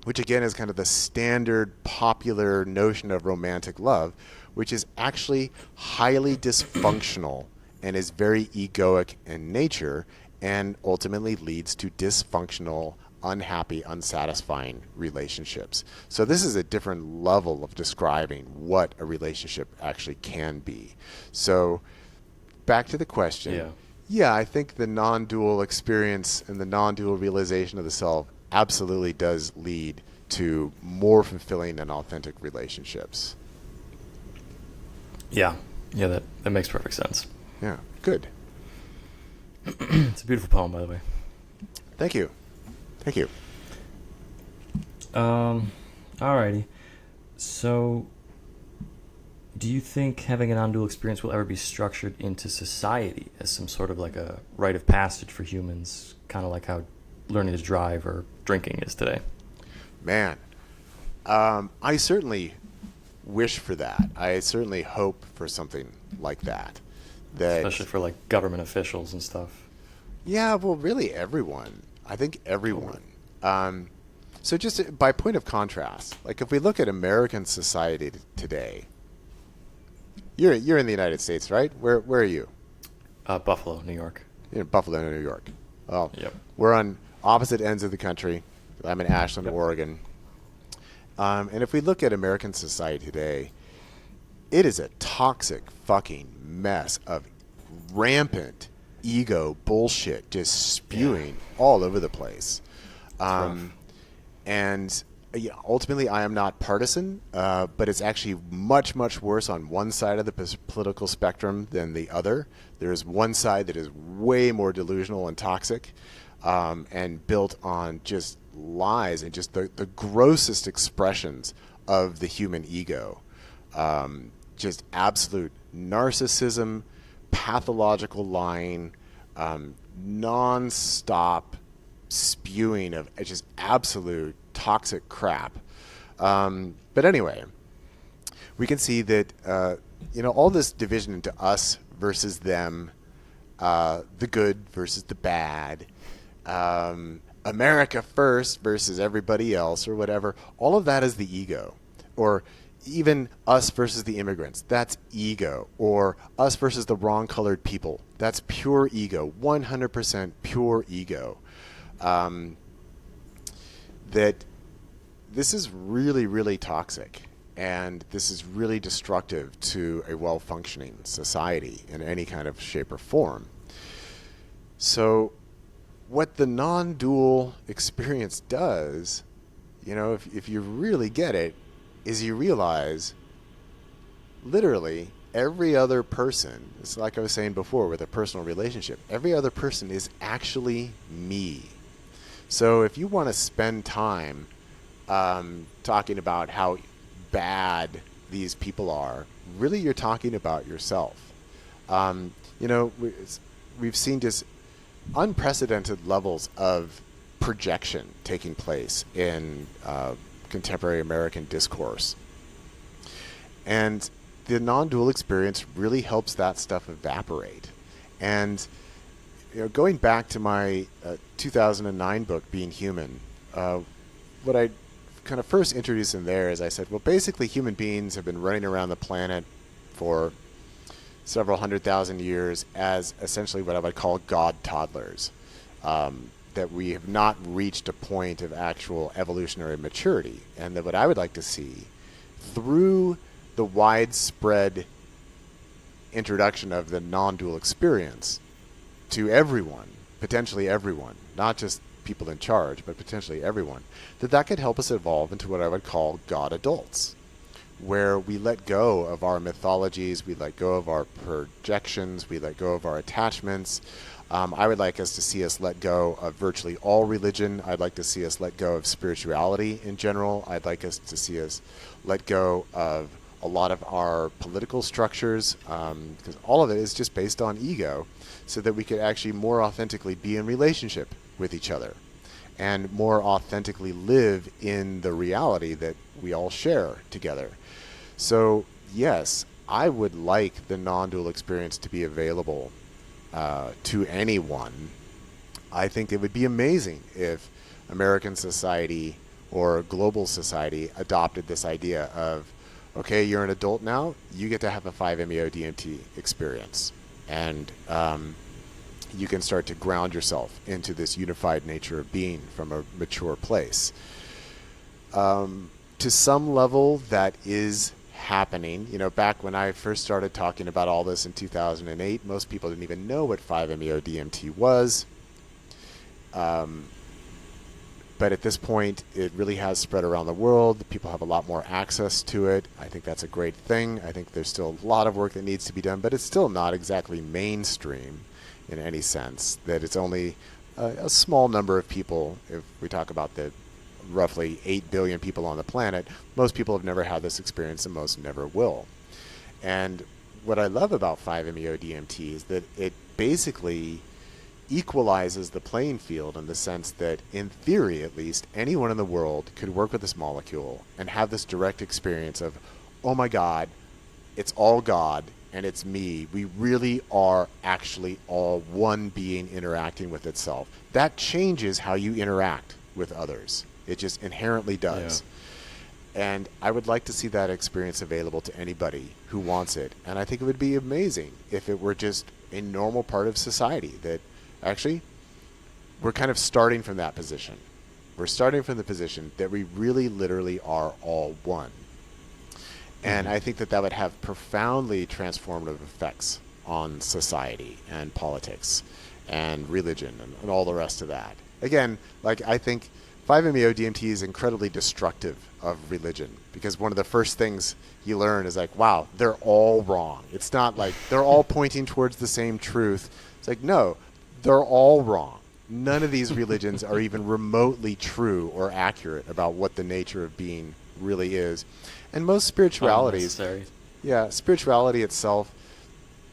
which again is kind of the standard popular notion of romantic love, which is actually highly dysfunctional and is very egoic in nature, and ultimately leads to dysfunctional, unhappy, unsatisfying relationships. So this is a different level of describing what a relationship actually can be. So back to the question. Yeah, I think the non-dual experience and the non-dual realization of the self absolutely does lead to more fulfilling and authentic relationships. Yeah, yeah, that makes perfect sense. Yeah, good. It's a beautiful poem, by the way. Thank you. Thank you. Alrighty. So, do you think having a non-dual experience will ever be structured into society as some sort of like a rite of passage for humans, kind of like how learning to drive or drinking is today? Man, I certainly wish for that. I certainly hope for something like that. That, Especially for like government officials and stuff. yeah, well, really everyone. I think Totally. everyone. So just by point of contrast, like if we look at American society today, you're in the United States, right? Where are you? Buffalo, New York. You're in Buffalo, New York. Well, Yep. we're on opposite ends of the country. I'm in Ashland, Yep. Oregon. And if we look at American society today, it is a toxic fucking mess of rampant ego bullshit just spewing all over the place. Rough. And ultimately, I am not partisan, but it's actually much, much worse on one side of the political spectrum than the other. There is one side that is way more delusional and toxic, and built on just lies and just the grossest expressions of the human ego. Just absolute narcissism, pathological lying, non-stop spewing of just absolute toxic crap. But anyway, we can see that all this division into us versus them, the good versus the bad, America first versus everybody else, or whatever. All of that is the ego, or even us versus the immigrants. That's ego, or us versus the wrong-colored people. That's pure ego, 100% pure ego. That this is really, really toxic, and this is really destructive to a well-functioning society in any kind of shape or form. So what the non-dual experience does, if you really get it, is you realize literally every other person, it's like I was saying before with a personal relationship, every other person is actually me. So if you want to spend time talking about how bad these people are, really you're talking about yourself. We've seen just unprecedented levels of projection taking place in contemporary American discourse. And the non-dual experience really helps that stuff evaporate. And going back to my 2009 book, Being Human, what I kind of first introduced in there is I said, well, basically human beings have been running around the planet for several 100,000 years as essentially what I would call God toddlers, that we have not reached a point of actual evolutionary maturity. And that what I would like to see through the widespread introduction of the non-dual experience to everyone, potentially everyone, not just people in charge, but potentially everyone, that could help us evolve into what I would call God adults, where we let go of our mythologies, we let go of our projections, we let go of our attachments. I would like us to see us let go of virtually all religion. I'd like to see us let go of spirituality in general. I'd like us to see us let go of a lot of our political structures, because all of it is just based on ego, so that we could actually more authentically be in relationship with each other and more authentically live in the reality that we all share together. So yes, I would like the non-dual experience to be available to anyone. I think it would be amazing if American society or global society adopted this idea of, okay, you're an adult now, you get to have a 5-MeO DMT experience. And you can start to ground yourself into this unified nature of being from a mature place. To some level, that is happening. Back when I first started talking about all this in 2008, most people didn't even know what 5-MeO-DMT was. But at this point, it really has spread around the world. People have a lot more access to it. I think that's a great thing. I think there's still a lot of work that needs to be done, but it's still not exactly mainstream in any sense, that it's only a small number of people. If we talk about the roughly 8 billion people on the planet, most people have never had this experience and most never will. And what I love about 5-MeO-DMT is that it basically equalizes the playing field in the sense that, in theory at least, anyone in the world could work with this molecule and have this direct experience of, oh my God, it's all God and it's me. We really are actually all one being interacting with itself. That changes how you interact with others. It just inherently does. Yeah. And I would like to see that experience available to anybody who wants it. And I think it would be amazing if it were just a normal part of society, that actually, we're kind of starting from that position. We're starting from the position that we really literally are all one. And I think that would have profoundly transformative effects on society and politics and religion and all the rest of that. Again, I think 5-MeO-DMT is incredibly destructive of religion, because one of the first things you learn is wow, they're all wrong. It's not like they're all pointing towards the same truth. It's no, they're all wrong. None of these religions are even remotely true or accurate about what the nature of being really is. And most spiritualities, spirituality itself,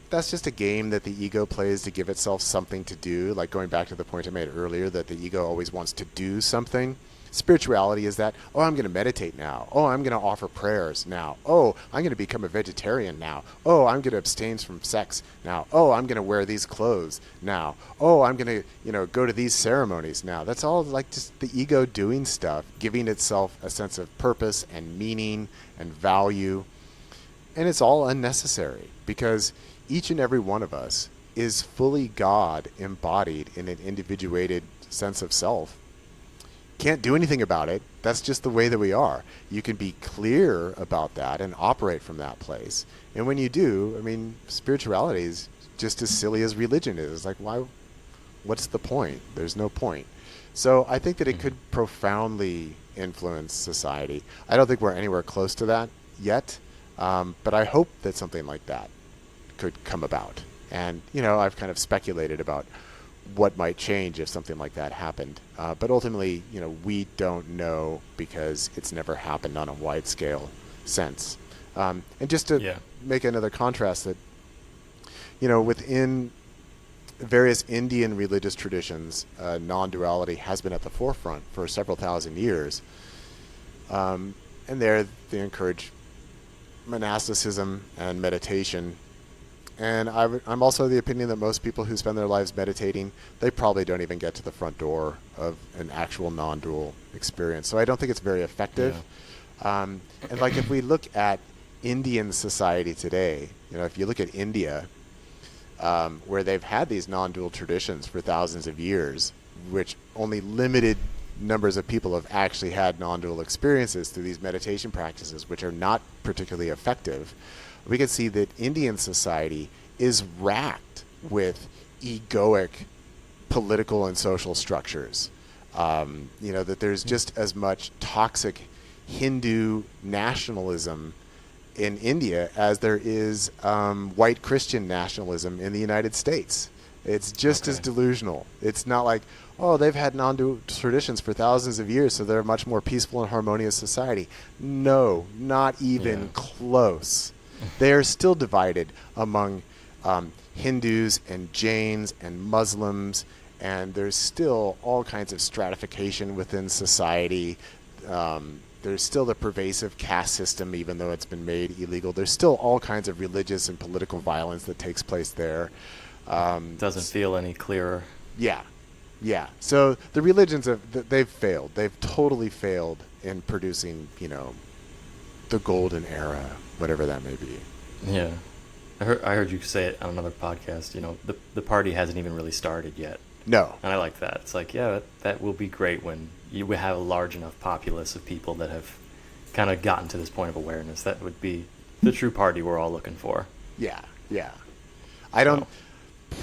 that's just a game that the ego plays to give itself something to do. Like going back to the point I made earlier, that the ego always wants to do something. Spirituality is that, oh, I'm going to meditate now. Oh, I'm going to offer prayers now. Oh, I'm going to become a vegetarian now. Oh, I'm going to abstain from sex now. Oh, I'm going to wear these clothes now. Oh, I'm going to, go to these ceremonies now. That's all just the ego doing stuff, giving itself a sense of purpose and meaning and value. And it's all unnecessary, because each and every one of us is fully God embodied in an individuated sense of self. Can't do anything about it. That's just the way that we are. You can be clear about that and operate from that place. And when you do, spirituality is just as silly as religion is. Why? What's the point? There's no point. So I think that it could profoundly influence society. I don't think we're anywhere close to that yet, but I hope that something like that could come about. And, I've kind of speculated about what might change if something like that happened. But ultimately, we don't know, because it's never happened on a wide scale sense. And just to make another contrast, that, within various Indian religious traditions, non-duality has been at the forefront for several thousand years. And they encourage monasticism and meditation. And I'm also of the opinion that most people who spend their lives meditating, they probably don't even get to the front door of an actual non-dual experience. So I don't think it's very effective. Yeah. And if we look at Indian society today, if you look at India, where they've had these non-dual traditions for thousands of years, which only limited numbers of people have actually had non-dual experiences through these meditation practices, which are not particularly effective, we can see that Indian society is racked with egoic political and social structures. That there's just as much toxic Hindu nationalism in India as there is white Christian nationalism in the United States. It's just as delusional. It's not like, oh, they've had non-dual traditions for thousands of years, so they're a much more peaceful and harmonious society. No, not even close. They are still divided among Hindus and Jains and Muslims, and there's still all kinds of stratification within society. There's still the pervasive caste system, even though it's been made illegal. There's still all kinds of religious and political violence that takes place there. Doesn't feel any clearer. Yeah. So the religions they've failed. They've totally failed in producing, the golden era, whatever that may be. Yeah, I heard you say it on another podcast. The party hasn't even really started yet. No, and I like that. It's that will be great when you have a large enough populace of people that have kind of gotten to this point of awareness. That would be the true party we're all looking for. Yeah, yeah. I don't. So,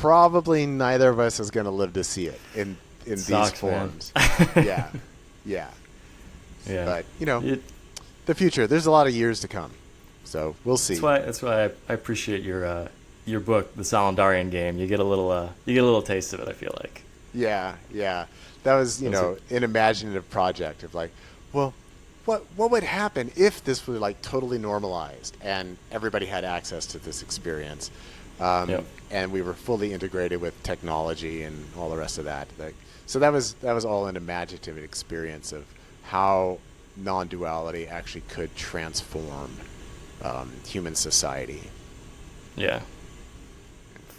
Probably neither of us is going to live to see it in these sucks, forms. man. Yeah, yeah. Yeah. But It, the future. There's a lot of years to come, so we'll see. that's why I appreciate your book, The Solendarian Game. You get a little taste of it, I feel like. Yeah, yeah. That was an imaginative project of like, well, what would happen if this were like totally normalized and everybody had access to this experience, Yep. and we were fully integrated with technology and all the rest of that. So that was all an imaginative experience of how non-duality actually could transform human society. Yeah.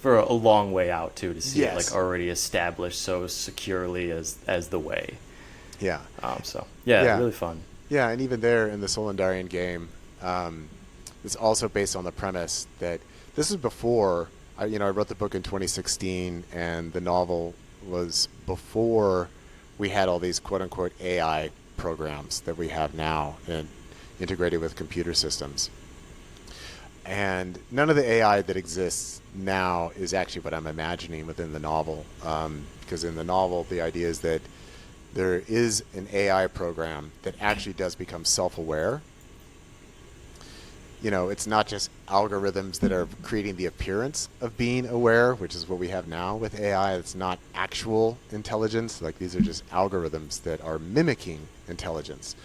For a long way out too, to see it Yes. like already established so securely as the way. Yeah. Yeah, really fun. Yeah, and even there in the Solendarian Game, it's also based on the premise that this is before I wrote the book in 2016, and the novel was before we had all these quote unquote AI programs that we have now and integrated with computer systems. And none of the AI that exists now is actually what I'm imagining within the novel, because in the novel the idea is that there is an AI program that actually does become self-aware. It's not just algorithms that are creating the appearance of being aware, which is what we have now with AI. It's not actual intelligence. Like, these are just algorithms that are mimicking intelligence,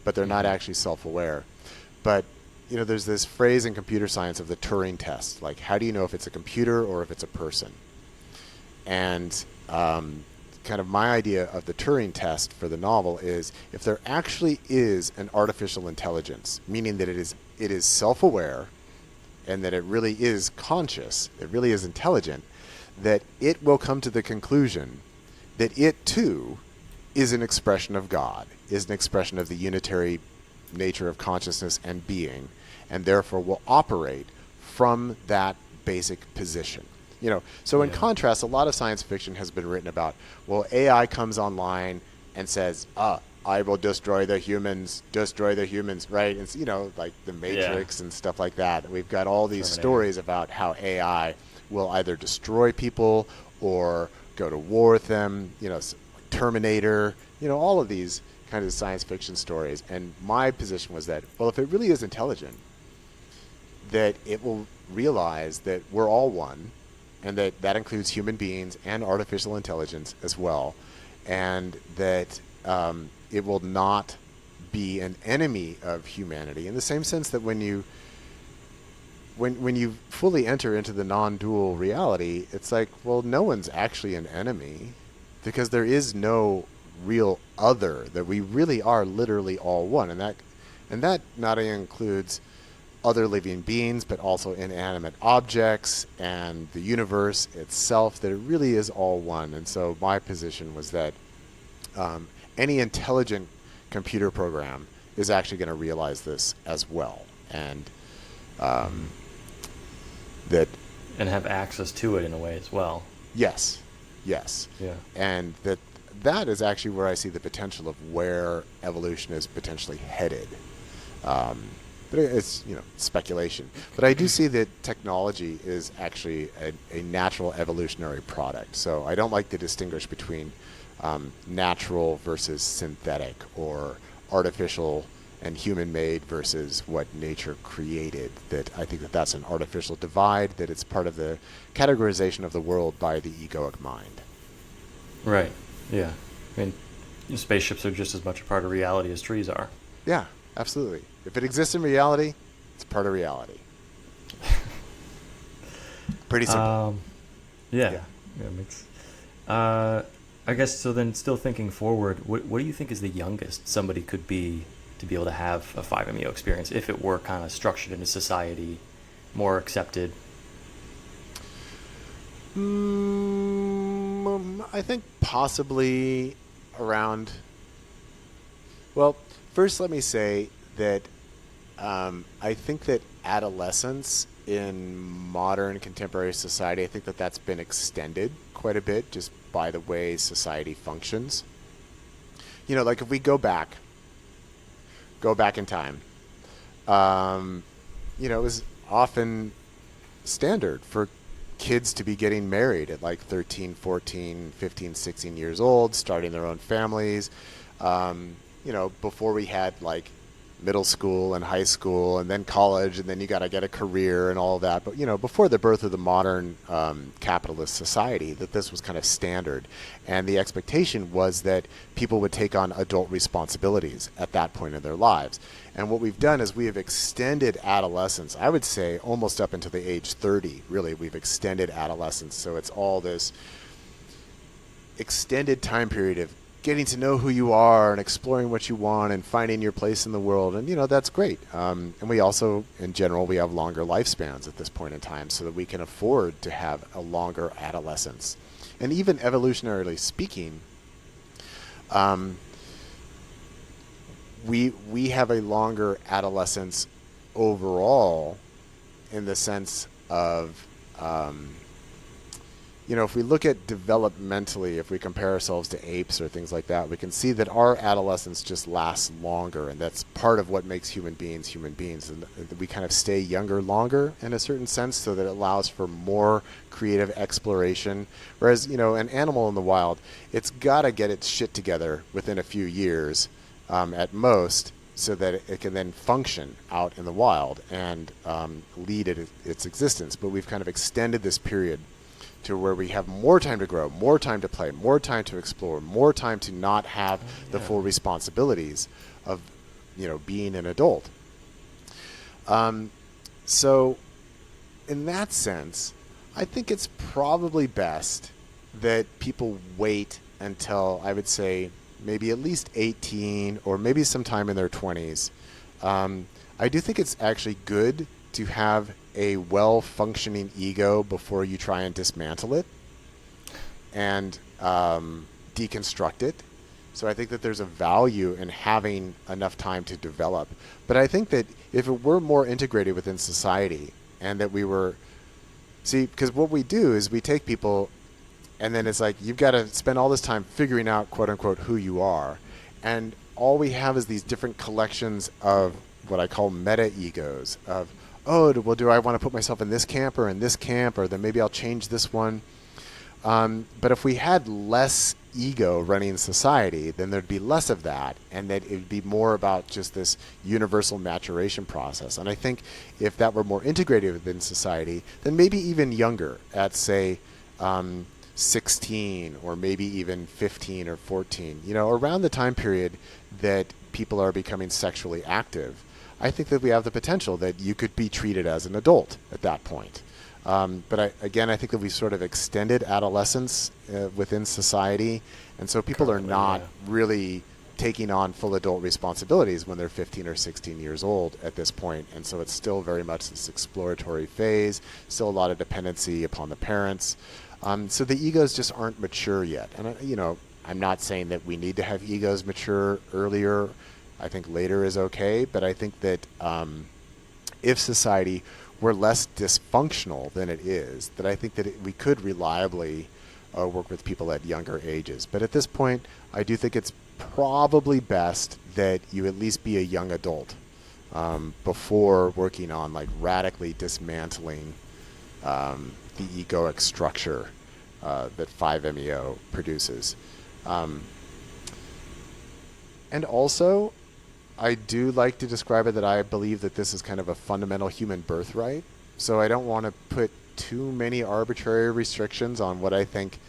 but they're not actually self-aware. But, there's this phrase in computer science of the Turing test. Like, how do you know if it's a computer or if it's a person? And kind of my idea of the Turing test for the novel is if there actually is an artificial intelligence, meaning that it is self-aware and that it really is conscious, it really is intelligent, that it will come to the conclusion that it too is an expression of God, is an expression of the unitary nature of consciousness and being, and therefore will operate from that basic position. So in contrast, a lot of science fiction has been written about, well, AI comes online and says, I will destroy the humans, right? And like the Matrix and stuff like that. We've got all these stories about how AI will either destroy people or go to war with them, Terminator, all of these kind of science fiction stories. And my position was that, well, if it really is intelligent, that it will realize that we're all one, and that includes human beings and artificial intelligence as well, and that it will not be an enemy of humanity in the same sense that when you fully enter into the non-dual reality, it's like, well, no one's actually an enemy because there is no real other, that we really are literally all one, and that not only includes other living beings, but also inanimate objects and the universe itself, that it really is all one. And so my position was that any intelligent computer program is actually going to realize this as well, and that and have access to it in a way as well. Yes. Yeah. And that is actually where I see the potential of where evolution is potentially headed. But it's speculation. But I do see that technology is actually a natural evolutionary product. So I don't like to distinguish between natural versus synthetic, or artificial and human-made versus what nature created. That I think that that's an artificial divide, that it's part of the categorization of the world by the egoic mind. Right. Yeah. I mean, spaceships are just as much a part of reality as trees are. Yeah, absolutely. If it exists in reality, it's part of reality. Pretty simple. Yeah. Makes. I guess so. Then, still thinking forward, what do you think is the youngest somebody could be to be able to have a 5-MeO experience if it were kind of structured into society, more accepted? I think possibly around. Well, first let me say that I think that adolescence in modern contemporary society, I think that that's been extended quite a bit just by the way society functions. Like if we go back in time, it was often standard for kids to be getting married at like 13, 14, 15, 16 years old, starting their own families. Before we had like middle school and high school and then college, and then you got to get a career and all of that. But, before the birth of the modern capitalist society, that this was kind of standard. And the expectation was that people would take on adult responsibilities at that point in their lives. And what we've done is we have extended adolescence, I would say almost up until the age 30, really. We've extended adolescence. So it's all this extended time period of getting to know who you are and exploring what you want and finding your place in the world. And, that's great. And we also, in general, we have longer lifespans at this point in time so that we can afford to have a longer adolescence. And even evolutionarily speaking, we have a longer adolescence overall in the sense of, if we look at developmentally, if we compare ourselves to apes or things like that, we can see that our adolescence just lasts longer, and that's part of what makes human beings. And we kind of stay younger longer in a certain sense, so that it allows for more creative exploration. Whereas, an animal in the wild, it's got to get its shit together within a few years at most, so that it can then function out in the wild and lead its existence. But we've kind of extended this period to where we have more time to grow, more time to play, more time to explore, more time to not have the full responsibilities of, being an adult. So in that sense, I think it's probably best that people wait until, I would say, maybe at least 18 or maybe sometime in their 20s. I do think it's actually good to have a well-functioning ego before you try and dismantle it and deconstruct it. So I think that there's a value in having enough time to develop. But I think that if it were more integrated within society, and that we were... See, because what we do is we take people, and then it's like, you've got to spend all this time figuring out, quote-unquote, who you are. And all we have is these different collections of what I call meta-egos, of, do I want to put myself in this camp or in this camp, or then maybe I'll change this one. But if we had less ego running society, then there'd be less of that, and that it would be more about just this universal maturation process. And I think if that were more integrated within society, then maybe even younger, at say 16 or maybe even 15 or 14, around the time period that people are becoming sexually active, I think that we have the potential that you could be treated as an adult at that point. But I think that we've sort of extended adolescence within society, and so people are not really taking on full adult responsibilities when they're 15 or 16 years old at this point. And so it's still very much this exploratory phase, still a lot of dependency upon the parents. So the egos just aren't mature yet. And, I'm not saying that we need to have egos mature earlier. I think later is okay, but I think that if society were less dysfunctional than it is, that I think that we could reliably work with people at younger ages. But at this point, I do think it's probably best that you at least be a young adult before working on like radically dismantling the egoic structure that 5-MeO produces. And also, I do like to describe it that I believe that this is kind of a fundamental human birthright. So I don't want to put too many arbitrary restrictions on what I think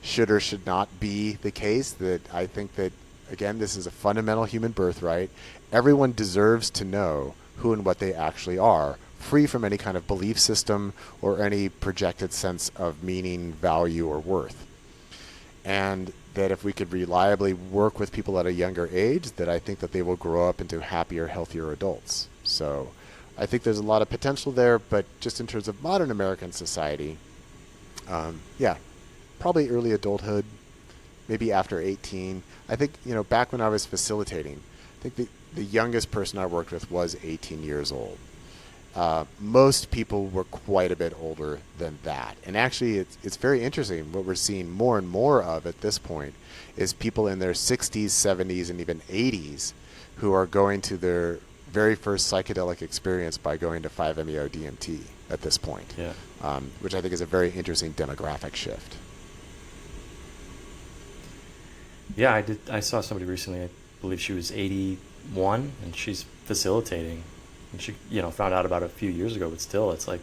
should or should not be the case. That I think that, again, this is a fundamental human birthright. Everyone deserves to know who and what they actually are, free from any kind of belief system or any projected sense of meaning, value, or worth. And that if we could reliably work with people at a younger age, that I think that they will grow up into happier, healthier adults. So I think there's a lot of potential there, but just in terms of modern American society, probably early adulthood, maybe after 18. I think, back when I was facilitating, I think the youngest person I worked with was 18 years old. Most people were quite a bit older than that. And actually, it's very interesting. What we're seeing more and more of at this point is people in their 60s, 70s, and even 80s who are going to their very first psychedelic experience by going to 5-MeO DMT at this point, Yeah. which I think is a very interesting demographic shift. Yeah, I saw somebody recently. I believe she was 81, and she's facilitating. And she, found out about it a few years ago, but still, it's like,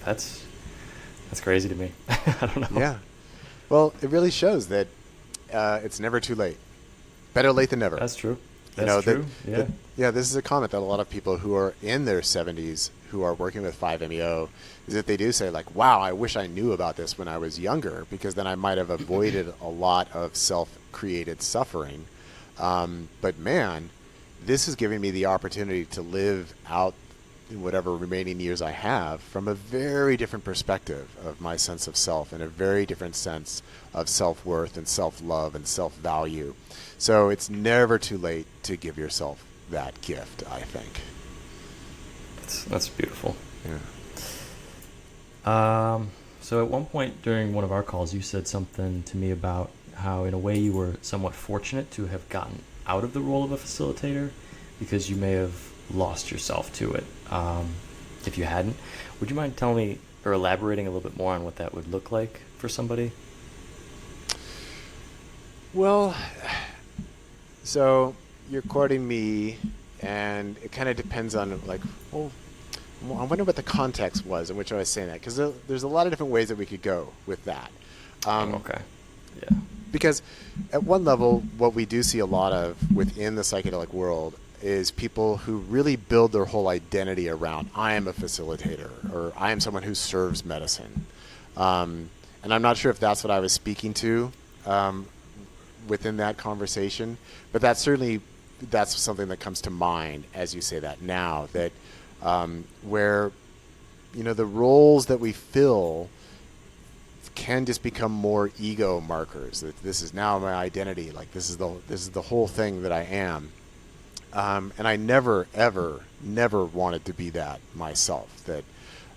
that's crazy to me. I don't know. Yeah. Well, it really shows that it's never too late. Better late than never. That's true. That's true. Yeah, this is a comment that a lot of people who are in their 70s who are working with 5-MeO is that they do say, like, wow, I wish I knew about this when I was younger, because then I might have avoided a lot of self-created suffering. But man, this is giving me the opportunity to live out in whatever remaining years I have from a very different perspective of my sense of self and a very different sense of self-worth and self-love and self-value. So it's never too late to give yourself that gift, I think. That's beautiful. Yeah. So at one point during one of our calls, you said something to me about how, in a way, you were somewhat fortunate to have gotten out of the role of a facilitator because you may have lost yourself to it. If you hadn't, would you mind telling me or elaborating a little bit more on what that would look like for somebody? Well, so you're quoting me, and it kind of depends on, like, well, I wonder what the context was in which I was saying that, because there's a lot of different ways that we could go with that. Okay. Yeah. Because at one level, what we do see a lot of within the psychedelic world is people who really build their whole identity around, I am a facilitator, or I am someone who serves medicine. And I'm not sure if that's what I was speaking to within that conversation, but that's something that comes to mind as you say that now, that where, the roles that we fill can just become more ego markers, that this is now my identity, like this is the whole thing that I am. And I never, ever, never wanted to be that myself. That,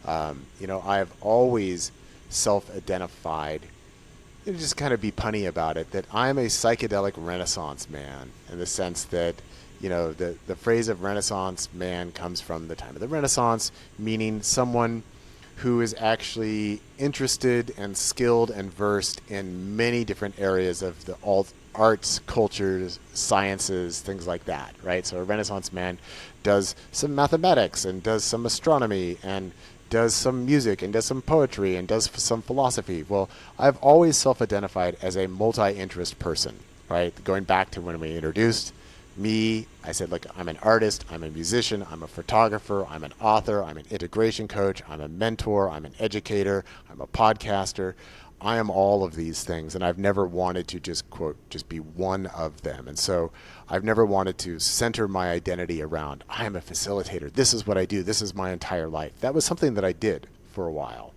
I've always self-identified, just kind of be punny about it, that I'm a psychedelic Renaissance man, in the sense that, the phrase of Renaissance man comes from the time of the Renaissance, meaning someone who is actually interested and skilled and versed in many different areas of the arts, cultures, sciences, things like that, right? So a Renaissance man does some mathematics and does some astronomy and does some music and does some poetry and does some philosophy. Well, I've always self-identified as a multi-interest person, right? Going back to when we introduced me, I said, look, I'm an artist, I'm a musician, I'm a photographer, I'm an author, I'm an integration coach, I'm a mentor, I'm an educator, I'm a podcaster. I am all of these things, and I've never wanted to just, quote, just be one of them. And so I've never wanted to center my identity around, I am a facilitator, this is what I do, this is my entire life. That was something that I did for a while.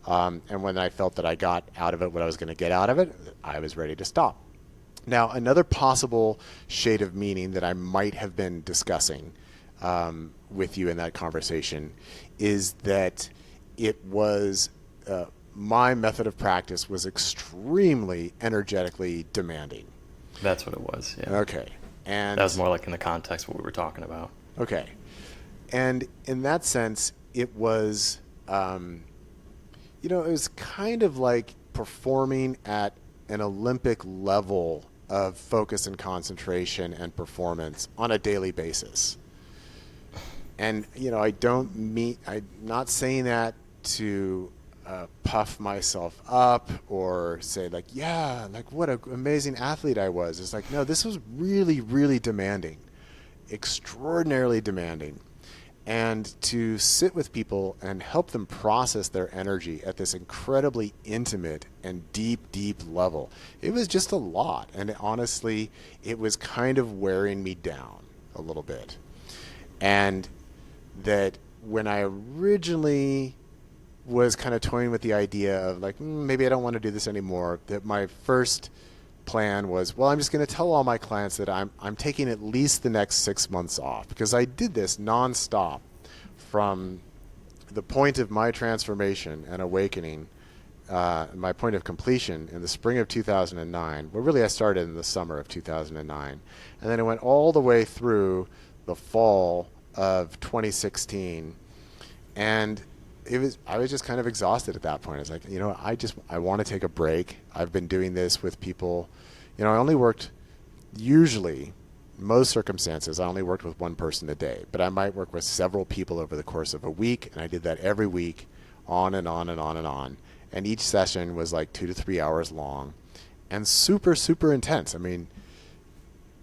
And when I felt that I got out of it what I was going to get out of it, I was ready to stop. Now, another possible shade of meaning that I might have been discussing with you in that conversation is that it was... my method of practice was extremely energetically demanding. That's what it was, yeah. Okay. And that was more like in the context of what we were talking about. Okay. And in that sense, it was, it was kind of like performing at an Olympic level of focus and concentration and performance on a daily basis. And, I'm not saying that to puff myself up or say like, yeah, like what an amazing athlete I was. It's like, no, this was really, really demanding, extraordinarily demanding. And to sit with people and help them process their energy at this incredibly intimate and deep, deep level, it was just a lot. And honestly, it was kind of wearing me down a little bit. And that when I originally was kind of toying with the idea of like, maybe I don't want to do this anymore, that my first plan was, well, I'm just going to tell all my clients that I'm taking at least the next 6 months off, because I did this nonstop from the point of my transformation and awakening, my point of completion in the spring of 2009, well, really I started in the summer of 2009, and then it went all the way through the fall of 2016, and I was just kind of exhausted at that point. I was like, I want to take a break. I've been doing this with people. I only worked, usually, most circumstances, I only worked with one person a day, but I might work with several people over the course of a week, and I did that every week, on and on and on and on. And each session was like 2 to 3 hours long, and super, super intense. I mean,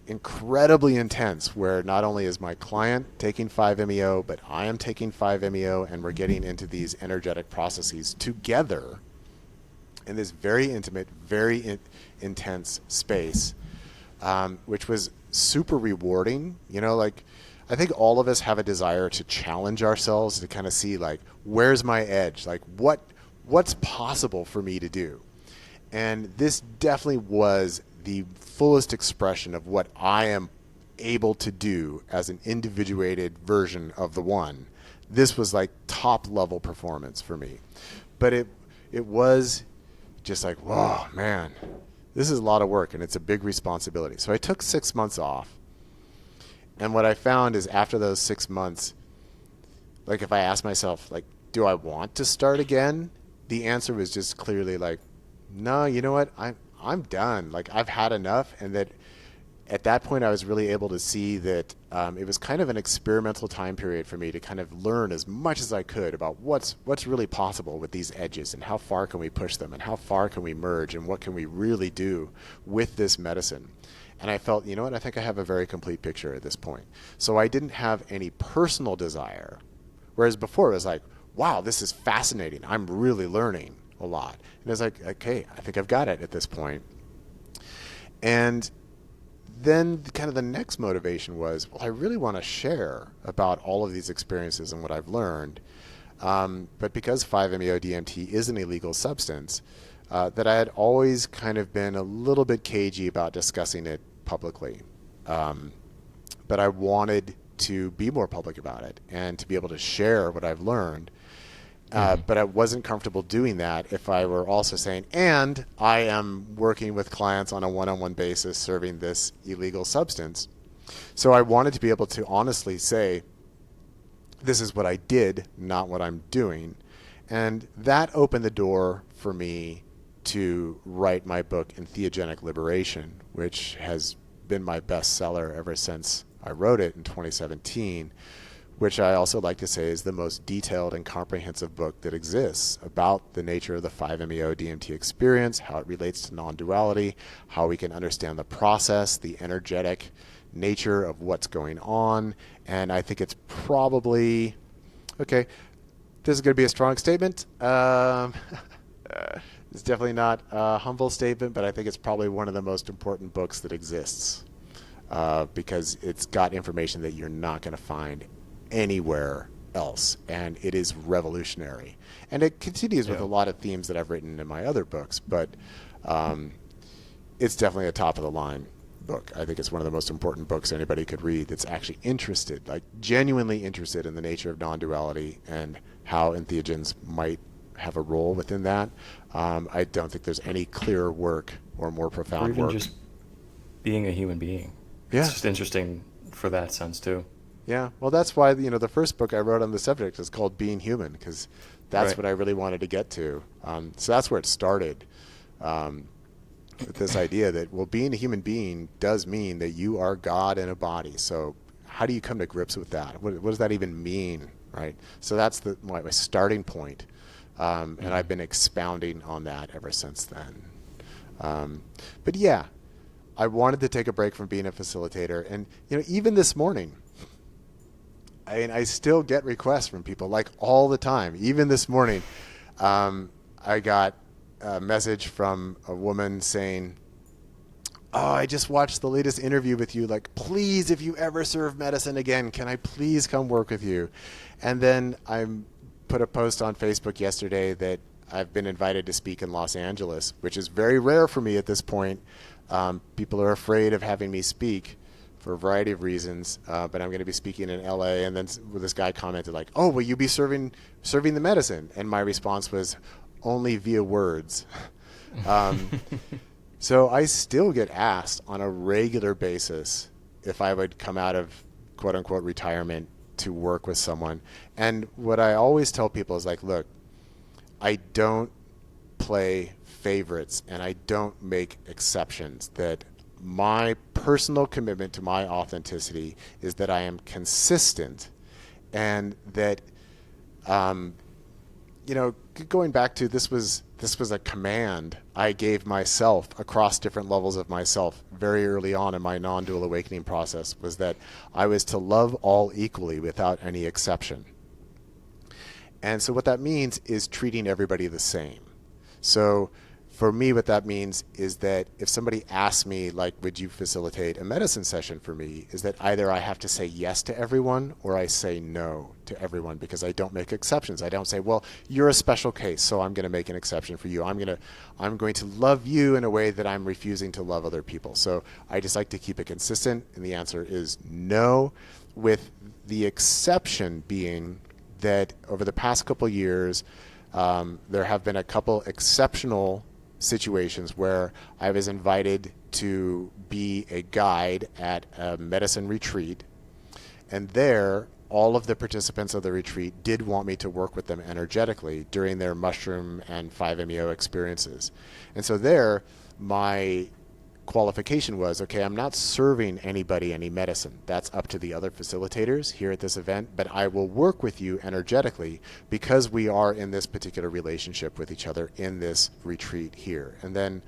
incredibly intense, where not only is my client taking 5-MeO, but I am taking 5-MeO, and we're getting into these energetic processes together in this very intimate, very intense space, which was super rewarding. I think all of us have a desire to challenge ourselves, to kind of see, like, where's my edge? Like, what's possible for me to do? And this definitely was the fullest expression of what I am able to do as an individuated version of the one. This was like top level performance for me. But it was just like, whoa, man, this is a lot of work, and it's a big responsibility. So I took 6 months off. And what I found is, after those 6 months, like, if I asked myself, like, do I want to start again? The answer was just clearly like, no, you know what? I'm done. Like, I've had enough. And that at that point, I was really able to see that it was kind of an experimental time period for me to kind of learn as much as I could about what's really possible with these edges, and how far can we push them, and how far can we merge, and what can we really do with this medicine. And I felt, you know what, I think I have a very complete picture at this point. So I didn't have any personal desire, whereas before it was like, wow, this is fascinating. I'm really learning a lot. And I was like, okay, I think I've got it at this point. And then kind of the next motivation was, well, I really want to share about all of these experiences and what I've learned. But because 5-MeO DMT is an illegal substance, that I had always kind of been a little bit cagey about discussing it publicly. But I wanted to be more public about it and to be able to share what I've learned. But I wasn't comfortable doing that if I were also saying, and I am working with clients on a one-on-one basis serving this illegal substance. So I wanted to be able to honestly say, this is what I did, not what I'm doing. And that opened the door for me to write my book, Entheogenic Liberation, which has been my bestseller ever since I wrote it in 2017, which I also like to say is the most detailed and comprehensive book that exists about the nature of the 5-MeO DMT experience, how it relates to non-duality, how we can understand the process, the energetic nature of what's going on. And I think it's probably, okay, this is going to be a strong statement. It's definitely not a humble statement, but I think it's probably one of the most important books that exists, because it's got information that you're not going to find anywhere else, and it is revolutionary. And it continues with a lot of themes that I've written in my other books, but it's definitely a top of the line book. I think it's one of the most important books anybody could read that's actually interested, like genuinely interested in the nature of non-duality and how entheogens might have a role within that. I don't think there's any clearer work or more profound or even work. Just being a human being. Yeah. It's just interesting for that sense too. Yeah, well, that's why the first book I wrote on the subject is called Being Human, because that's Right. what I really wanted to get to. So that's where it started, with this idea that, well, being a human being does mean that you are God in a body. So how do you come to grips with that? What does that even mean, right? So that's my starting point, and I've been expounding on that ever since then. But yeah, I wanted to take a break from being a facilitator, and even this morning, I still get requests from people, like, all the time. Even this morning, I got a message from a woman saying, oh, I just watched the latest interview with you. Like, please, if you ever serve medicine again, can I please come work with you? And then I put a post on Facebook yesterday that I've been invited to speak in Los Angeles, which is very rare for me at this point. People are afraid of having me speak for a variety of reasons, but I'm going to be speaking in LA. And then this guy commented like, oh, will you be serving the medicine? And my response was, only via words. So I still get asked on a regular basis if I would come out of quote unquote retirement to work with someone. And what I always tell people is like, look, I don't play favorites and I don't make exceptions. That my personal commitment to my authenticity is that I am consistent, and that going back to this was a command I gave myself across different levels of myself very early on in my non-dual awakening process, was that I was to love all equally without any exception. And so what that means is treating everybody the same. So for me, what that means is that if somebody asks me, like, would you facilitate a medicine session for me, is that either I have to say yes to everyone or I say no to everyone, because I don't make exceptions. I don't say, well, you're a special case, so I'm going to make an exception for you. I'm going to love you in a way that I'm refusing to love other people. So I just like to keep it consistent, and the answer is no, with the exception being that over the past couple years, there have been a couple exceptional situations where I was invited to be a guide at a medicine retreat, and there all of the participants of the retreat did want me to work with them energetically during their mushroom and 5-MeO experiences. And so there my qualification was, okay, I'm not serving anybody any medicine. That's up to the other facilitators here at this event, but I will work with you energetically because we are in this particular relationship with each other in this retreat here. And then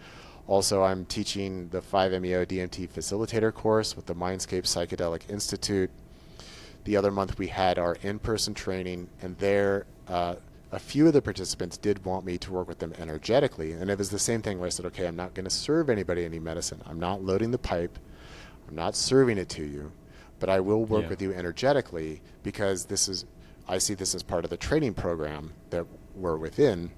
also I'm teaching the 5-MeO DMT facilitator course with the Mindscape Psychedelic Institute. The other month we had our in-person training, and there a few of the participants did want me to work with them energetically. And it was the same thing where I said, okay, I'm not going to serve anybody any medicine. I'm not loading the pipe. I'm not serving it to you, but I will work with you energetically, because I see this as part of the training program that we're within,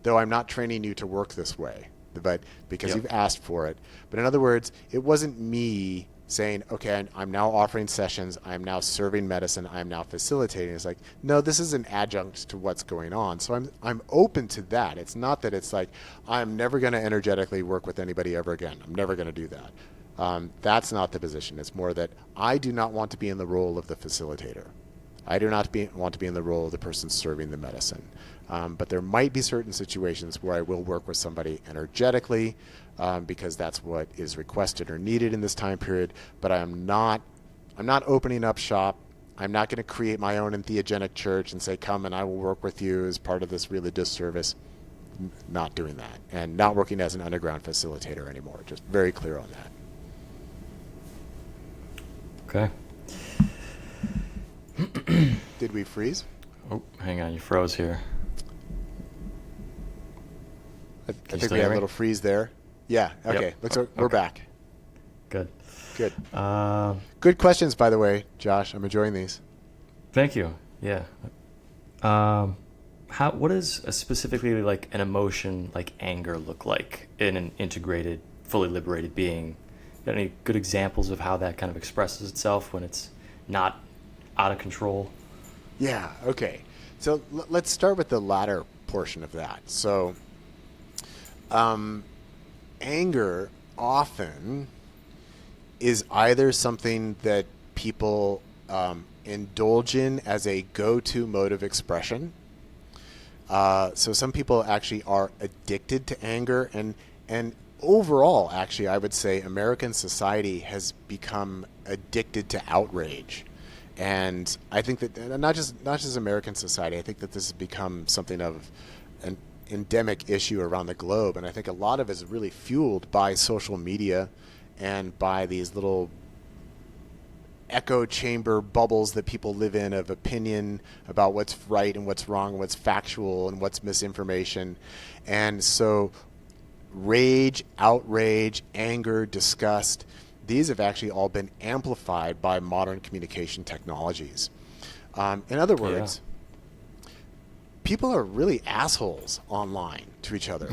though I'm not training you to work this way, but because you've asked for it. But in other words, it wasn't me saying, okay, I'm now offering sessions, I'm now serving medicine, I'm now facilitating. It's like, no, this is an adjunct to what's going on. So I'm open to that. It's not that it's like, I'm never going to energetically work with anybody ever again. I'm never going to do that. That's not the position. It's more that I do not want to be in the role of the facilitator. I do not want to be in the role of the person serving the medicine. But there might be certain situations where I will work with somebody energetically, because that's what is requested or needed in this time period. But I'm not opening up shop. I'm not going to create my own entheogenic church and say, come and I will work with you as part of this religious service. Not doing that, and not working as an underground facilitator anymore. Just very clear on that. Okay. Did we freeze? Oh, hang on, you froze here. I think we had a little freeze there. Yeah, okay. Yep. Looks like we're back. Good. Good questions, by the way, Josh. I'm enjoying these. Thank you. Yeah. What does specifically like an emotion like anger look like in an integrated, fully liberated being? Got any good examples of how that kind of expresses itself when it's not out of control? Yeah, okay. So let's start with the latter portion of that. So anger often is either something that people indulge in as a go-to mode of expression. So some people actually are addicted to anger, and overall, actually, I would say American society has become addicted to outrage. And I think that not just American society, I think that this has become something of an endemic issue around the globe. And I think a lot of it is really fueled by social media and by these little echo chamber bubbles that people live in of opinion about what's right and what's wrong, what's factual and what's misinformation. And so rage, outrage, anger, disgust, these have actually all been amplified by modern communication technologies. In other words, people are really assholes online to each other.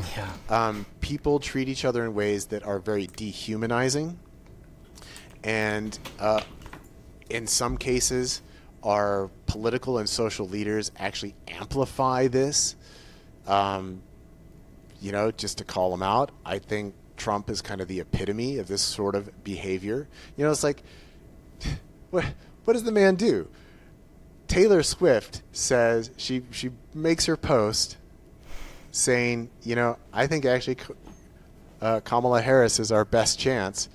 People treat each other in ways that are very dehumanizing, and in some cases, our political and social leaders actually amplify this. Just to call them out, I think Trump is kind of the epitome of this sort of behavior. It's like, what does the man do? Taylor Swift says she makes her post saying, I think actually Kamala Harris is our best chance.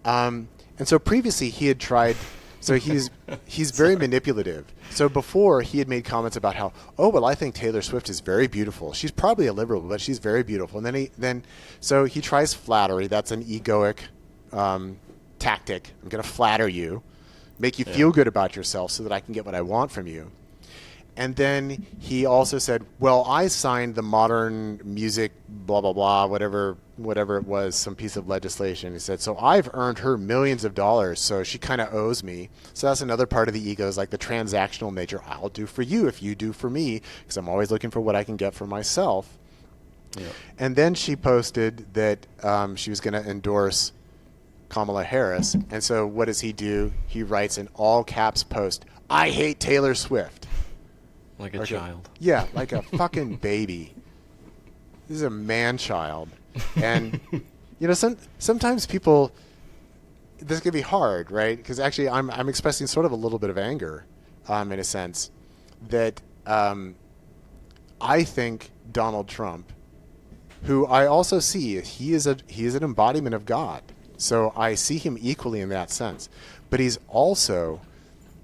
And so previously he had tried. So he's very manipulative. So before he had made comments about how, I think Taylor Swift is very beautiful. She's probably a liberal, but she's very beautiful. And then he tries flattery. That's an egoic tactic. I'm going to flatter you, make you feel good about yourself so that I can get what I want from you. And then he also said, well, I signed the modern music, blah, blah, blah, whatever it was, some piece of legislation. He said, so I've earned her millions of dollars, so she kind of owes me. So that's another part of the ego, is like the transactional nature. I'll do for you if you do for me, because I'm always looking for what I can get for myself. Yeah. And then she posted that she was going to endorse Kamala Harris. And so what does he do? He writes an all caps post, I hate Taylor Swift. Like a child. Yeah, like a fucking baby. This is a man-child. And, sometimes people, this can be hard, right? Because actually I'm expressing sort of a little bit of anger, in a sense, that I think Donald Trump, who I also see, he is an embodiment of God. So I see him equally in that sense. But he's also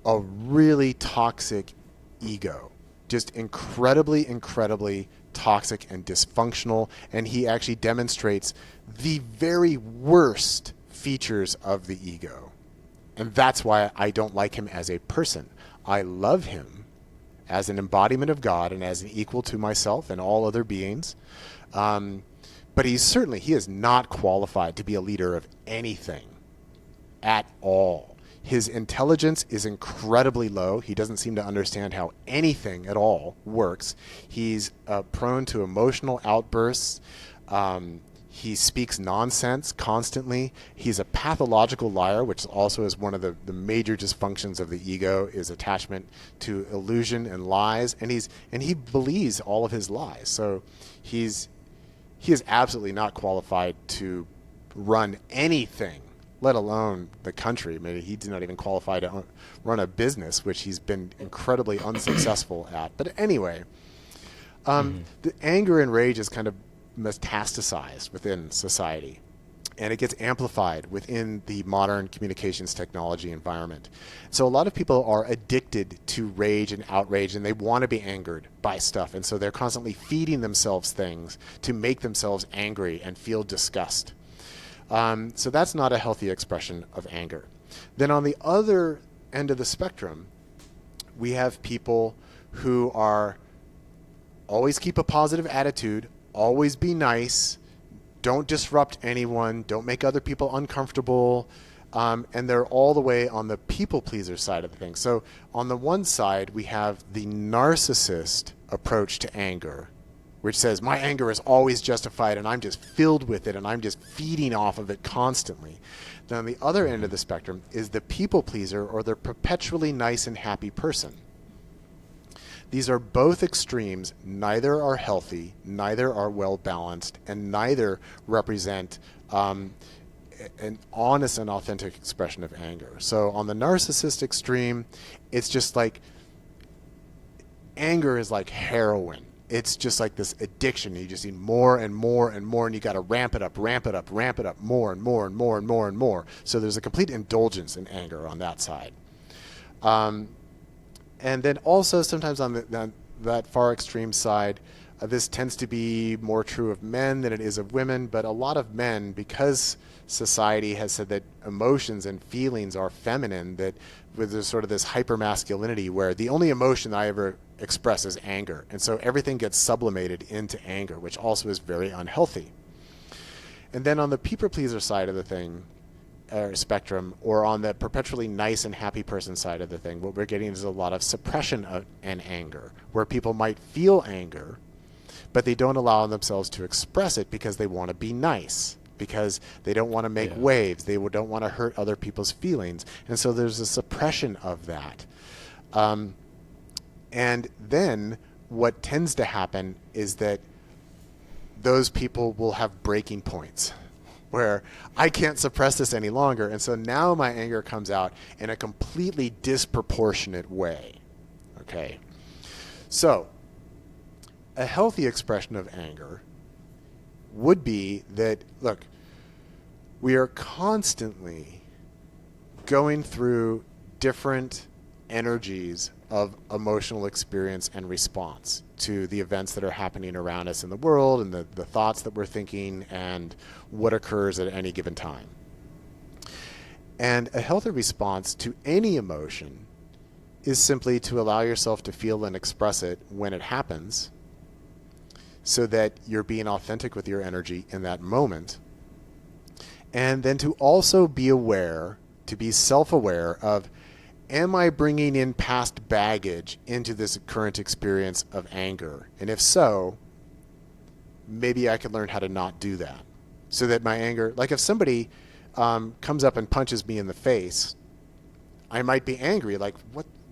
a really toxic ego. Just incredibly, incredibly toxic and dysfunctional, and he actually demonstrates the very worst features of the ego. And that's why I don't like him as a person. I love him as an embodiment of God and as an equal to myself and all other beings. But he is not qualified to be a leader of anything at all. His intelligence is incredibly low. He doesn't seem to understand how anything at all works. He's prone to emotional outbursts. He speaks nonsense constantly. He's a pathological liar, which also is one of the major dysfunctions of the ego, is attachment to illusion and lies. And he believes all of his lies. So he is absolutely not qualified to run anything, let alone the country. Maybe he's not even qualified to run a business, which he's been incredibly unsuccessful at. But anyway, the anger and rage is kind of metastasized within society, and it gets amplified within the modern communications technology environment. So a lot of people are addicted to rage and outrage, and they want to be angered by stuff. And so they're constantly feeding themselves things to make themselves angry and feel disgust. So that's not a healthy expression of anger. Then on the other end of the spectrum, we have people who are always keep a positive attitude, always be nice, don't disrupt anyone, don't make other people uncomfortable, and they're all the way on the people pleaser side of the thing. So on the one side, we have the narcissist approach to anger, which says my anger is always justified and I'm just filled with it and I'm just feeding off of it constantly. Then on the other end of the spectrum is the people pleaser, or the perpetually nice and happy person. These are both extremes. Neither are healthy, neither are well balanced, and neither represent an honest and authentic expression of anger. So on the narcissist extreme, it's just like anger is like heroin. It's just like this addiction. You just need more and more and more, and you got to ramp it up, ramp it up, ramp it up, more and more and more and more and more. So there's a complete indulgence in anger on that side. And then also sometimes on that far extreme side, this tends to be more true of men than it is of women. But a lot of men, because society has said that emotions and feelings are feminine, that there's sort of this hypermasculinity where the only emotion I ever express is anger. And so everything gets sublimated into anger, which also is very unhealthy. And then on the people pleaser side of the thing, spectrum, or on the perpetually nice and happy person side of the thing, what we're getting is a lot of suppression and anger, where people might feel anger, but they don't allow themselves to express it because they want to be nice, because they don't want to make waves, they don't want to hurt other people's feelings, and so there's a suppression of that. And then what tends to happen is that those people will have breaking points where I can't suppress this any longer, and so now my anger comes out in a completely disproportionate way. Okay. So, a healthy expression of anger would be that, look, we are constantly going through different energies of emotional experience and response to the events that are happening around us in the world and the thoughts that we're thinking and what occurs at any given time. And a healthy response to any emotion is simply to allow yourself to feel and express it when it happens, so that you're being authentic with your energy in that moment. And then to also be aware, to be self-aware of, am I bringing in past baggage into this current experience of anger? And if so, maybe I could learn how to not do that. So that my anger, like if somebody comes up and punches me in the face, I might be angry, like,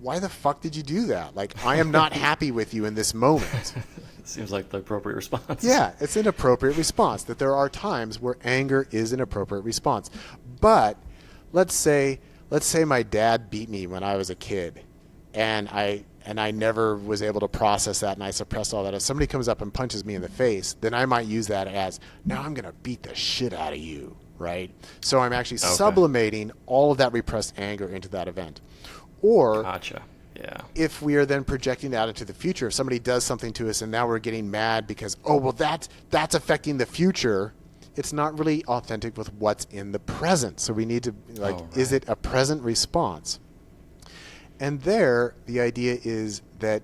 why the fuck did you do that? Like, I am not happy with you in this moment. Seems like the appropriate response. Yeah, it's an appropriate response. That there are times where anger is an appropriate response. But let's say my dad beat me when I was a kid, and I never was able to process that, and I suppressed all that. If somebody comes up and punches me in the face, then I might use that as, now I'm going to beat the shit out of you, right? So I'm actually sublimating all of that repressed anger into that event. Or Gotcha. Yeah. if we are then projecting out into the future, if somebody does something to us and now we're getting mad because, oh, well, that's affecting the future, it's not really authentic with what's in the present. So we need to, is it a present response? And there, the idea is that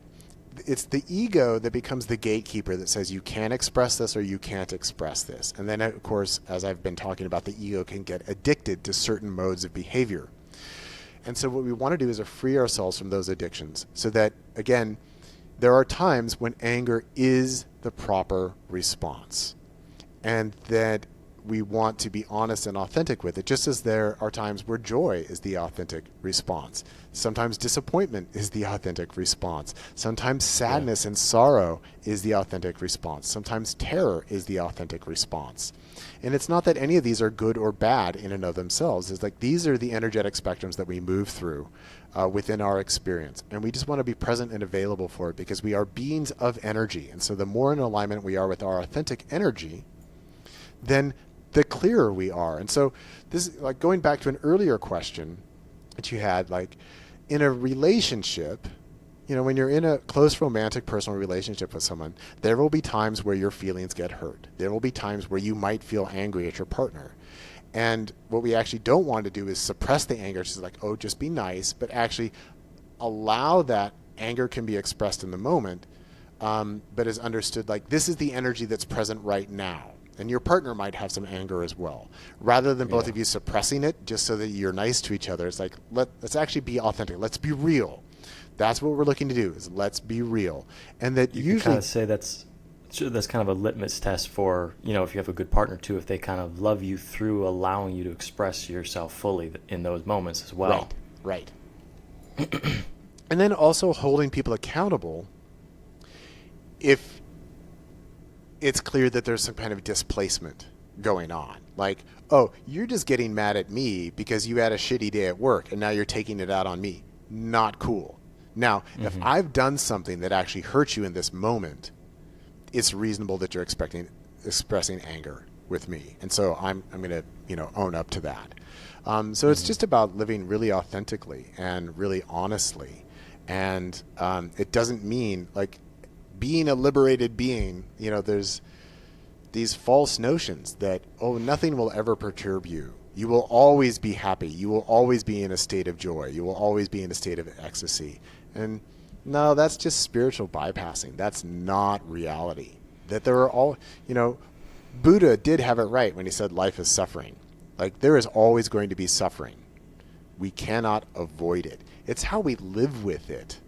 it's the ego that becomes the gatekeeper that says you can express this or you can't express this. And then, of course, as I've been talking about, the ego can get addicted to certain modes of behavior. And so what we want to do is to free ourselves from those addictions so that, again, there are times when anger is the proper response, and that we want to be honest and authentic with it, just as there are times where joy is the authentic response. Sometimes disappointment is the authentic response. Sometimes sadness and sorrow is the authentic response. Sometimes terror is the authentic response. And it's not that any of these are good or bad in and of themselves. It's like these are the energetic spectrums that we move through within our experience. And we just want to be present and available for it because we are beings of energy. And so the more in alignment we are with our authentic energy, then the clearer we are. And so this, like going back to an earlier question that you had, like in a relationship, you know, when you're in a close romantic personal relationship with someone, there will be times where your feelings get hurt. There will be times where you might feel angry at your partner. And what we actually don't want to do is suppress the anger. Just like, oh, just be nice, but actually allow that anger can be expressed in the moment, but is understood like this is the energy that's present right now. And your partner might have some anger as well. Rather than both of you suppressing it just so that you're nice to each other, it's like, let's actually be authentic. Let's be real. That's what we're looking to do, is let's be real. And that you usually can kind of say that's kind of a litmus test for, you know, if you have a good partner too, if they kind of love you through allowing you to express yourself fully in those moments as well. Right. And then also holding people accountable if it's clear that there's some kind of displacement going on. Like, oh, you're just getting mad at me because you had a shitty day at work and now you're taking it out on me. Not cool. Now, if I've done something that actually hurts you in this moment, it's reasonable that you're expressing anger with me. And so I'm going to, you know, own up to that. So it's just about living really authentically and really honestly. And it doesn't mean like being a liberated being, you know, there's these false notions that, oh, nothing will ever perturb you. You will always be happy. You will always be in a state of joy. You will always be in a state of ecstasy. And no, that's just spiritual bypassing. That's not reality. That there are all, you know, Buddha did have it right when he said life is suffering. Like there is always going to be suffering. We cannot avoid it. It's how we live with it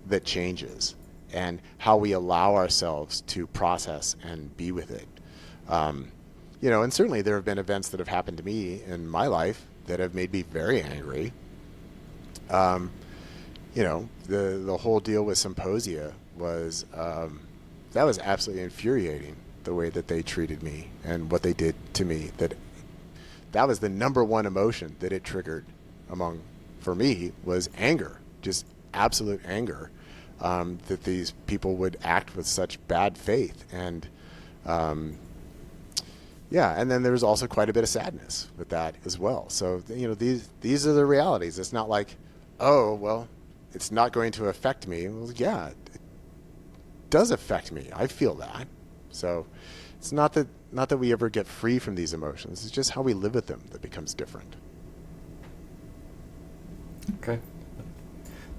that changes, and how we allow ourselves to process and be with it. You know, and certainly there have been events that have happened to me in my life that have made me very angry. You know, the whole deal with Symposia was, that was absolutely infuriating, the way that they treated me and what they did to me. That was the number one emotion that it triggered for me, was anger, just absolute anger. that these people would act with such bad faith. And yeah, and then there's also quite a bit of sadness with that as well. So these are the realities. It's not like, oh well, it's not going to affect me. Well, yeah, it does affect me. I feel that. So it's not that we ever get free from these emotions. It's just how we live with them that becomes different. Okay,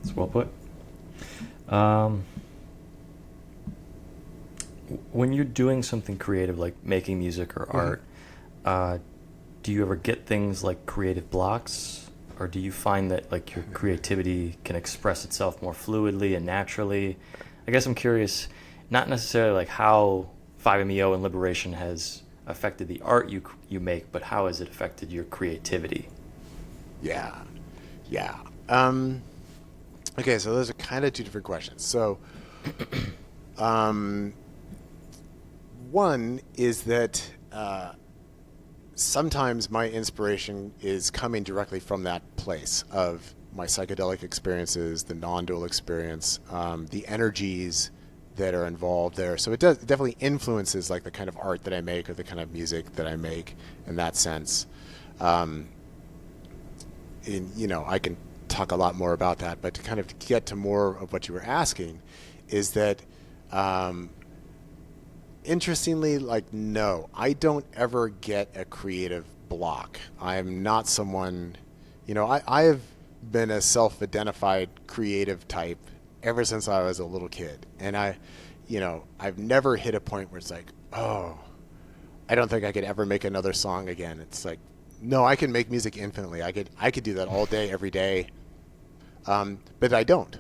that's well put. When you're doing something creative, like making music or art, do you ever get things like creative blocks, or do you find that like your creativity can express itself more fluidly and naturally? I guess I'm curious, not necessarily like how 5MEO and Liberation has affected the art you make, but how has it affected your creativity? Yeah. Okay, so those are kind of two different questions. So, one is that sometimes my inspiration is coming directly from that place of my psychedelic experiences, the non-dual experience, the energies that are involved there. So it definitely influences like the kind of art that I make or the kind of music that I make in that sense. I can talk a lot more about that, but to kind of get to more of what you were asking is that interestingly, like, no, I don't ever get a creative block. I'm not someone, I have been a self-identified creative type ever since I was a little kid. And I've never hit a point where it's like, oh, I don't think I could ever make another song again. It's like, no, I can make music infinitely. I could do that all day, every day. But I don't.